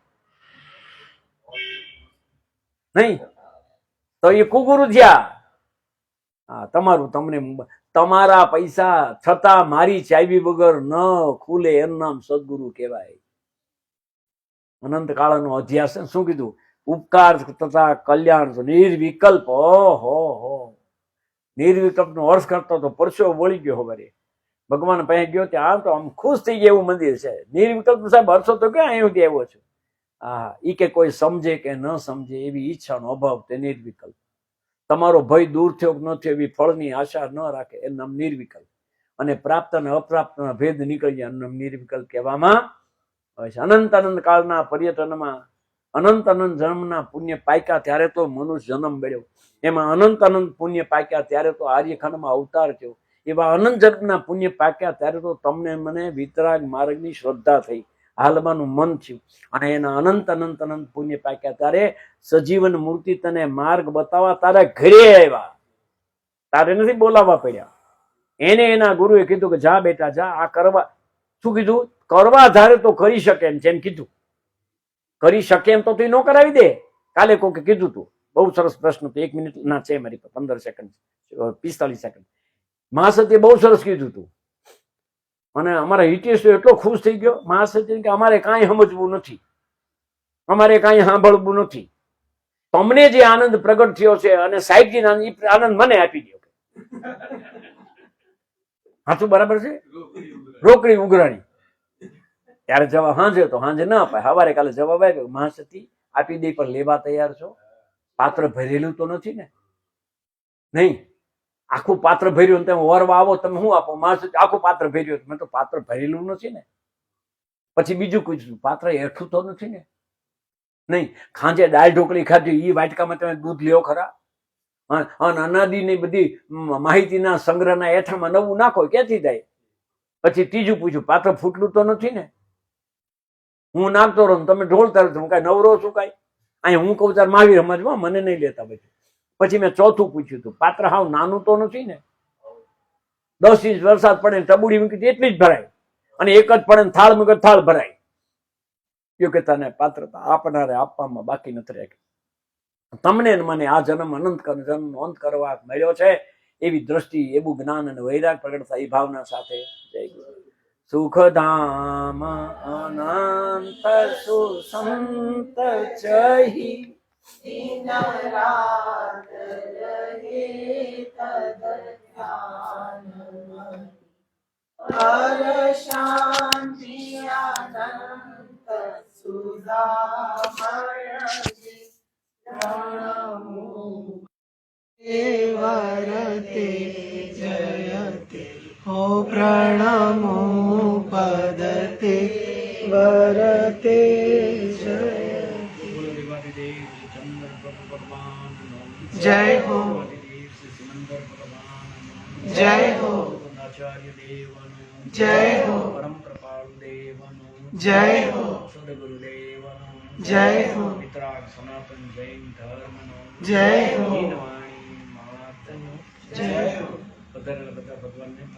નહીં. તો એ કુગુરુ થયા. હા, તમારું તમને, તમારા પૈસા છતાં મારી ચાવી વગર ન ખુલે, એનું નામ સદગુરુ કહેવાય. અનંત કાળનો અધ્યાસ. શું કીધું? ઉપકાર તથા કલ્યાણ નિર્વિકલ્પ. ઓહો, નિર્વિકલ્પ નો અર્થ કરતો તો પરસો વળી ગયો. ખબર ભગવાન પાસે ગયો ત્યાં તો આમ ખુશ થઈ ગયા એવું મંદિર છે. નિર્વિકલ્પ સાહેબ અર્થો તો ક્યાં અહીંથી આવ્યો છું. હા, ઈ કે કોઈ સમજે કે ન સમજે એવી ઈચ્છાનો અભાવ, તે નિર્વિકલ્પ. તમારો ભય દૂર થયો કે ન થયો એવી ફળની આશા ન રાખે, એનું નામ નિર્વિકલ્પ. અને પ્રાપ્ત અને અપ્રાપ્તના ભેદ નીકળી જાય, એનું નામ નિર્વિકલ્પ કહેવામાં આવે છે. અનંત અનંત કાળના પર્યટનમાં અનંત અનંત જન્મના પુણ્ય પાક્યા ત્યારે તો મનુષ્ય જન્મ મળ્યો. એમાં અનંત અનંત પુણ્ય પાક્યા ત્યારે તો આર્યખંડમાં અવતાર થયો. એવા અનંત જન્મના પુણ્ય પાક્યા ત્યારે તો તમને મને વિતરાગ માર્ગની શ્રદ્ધા થઈ, હાલવાનું મન થયું. અને એના અનંત અનંત અનંત પુણ્ય પાક્યા ત્યારે સજીવન મૂર્તિ તને માર્ગ બતાવવા તારા ઘરે આવ્યા. તારે નથી બોલાવવા પડ્યા. એને એના ગુરુએ કીધું કે જા બેટા જા, આ કરવા. શું કીધું? કરવા ધારે તો કરી શકે એમ છે. એમ કીધું કરી શકે એમ તો તું ન કરાવી દે. કાલે કોકે કીધું તું, બહુ સરસ પ્રશ્ન. 1 મિનિટ ના છે મારી 15 સેકન્ડ, 45 સેકન્ડ. મહાસત્ય બહુ સરસ કીધું તું. અને અમારા હિતેશ એટલો ખુશ થઈ ગયો. મહાસત્ય કે અમારે કાંઈ સમજવું નથી, અમારે કાંઈ સાંભળવું નથી. તમને જે આનંદ પ્રગટ થયો છે અને સાહેબજી આનંદ મને આપી દો. સાચું બરાબર છે. રોકડી ઉઘરાણી ત્યારે જવાબ હાંજે તો હાંજે ના અપાય, સવારે કાલે જવાબ આવ્યો મહાસતી આપી દે, પણ લેવા તૈયાર છો? પાત્ર ભરેલું તો નથી ને? નહીં, આખું પાત્ર ભર્યું તમે વરવા આવો, તમે શું આપો? મહાસતી આખું પાત્ર ભર્યું. મેં તો પાત્ર ભરેલું નથી ને. પછી બીજું પૂછ્યું, પાત્ર એઠું તો નથી ને? નહીં. ખાંજે દાળ ઢોકળી ખાધી, એ વાટકામાં તમે દૂધ લ્યો ખરા? અને અનાદિની બધી માહિતીના સંગ્રહના એઠામાં નવું નાખો, ક્યાંથી થાય? પછી ત્રીજું પૂછ્યું, પાત્ર ફૂટલું તો નથી ને? હું નાખતો રહું, તમે ઢોળતા રહો, કઈ નવરો છું? કઈ અહીં હું કહું ત્યારે મહાવીર સમાજમાં મને નહીં લેતા પછી મેં ચોથું પૂછ્યું હતું, પાત્ર હાવ નાનું તો નથી ને? 10 ઇંચ વરસાદ પડે ને ટબુડી મૂકી એટલી જ ભરાય, અને એક જ પડે ને થાળ મૂકે થાળ ભરાય. યોગ્યતાને પાત્રતા આપનારે આપવામાં બાકી નથી રાખી. તમને ને મને આ જન્મ અનંત જન્મ અંત કરવા મળ્યો છે, એવી દ્રષ્ટિ, એવું જ્ઞાન અને વૈરાગ પ્રગટ થાય એ ભાવના સાથે જય ગુરુ. સુખધામ અનંત સુસંત ચહી શાંતિ આનંદ સુધામય વરતે જયતે હો પ્રણમો પદતે વરતે જય હો જય હો આચાર્ય દેવનો જય હો પરમ કૃપાળુ દેવનો જય હો સદગુરુદેવનો જય હો વિતરાગ સનાતન જૈન ધર્મનો જય હો વાણી માતનો જય હો બધા ભગવાનને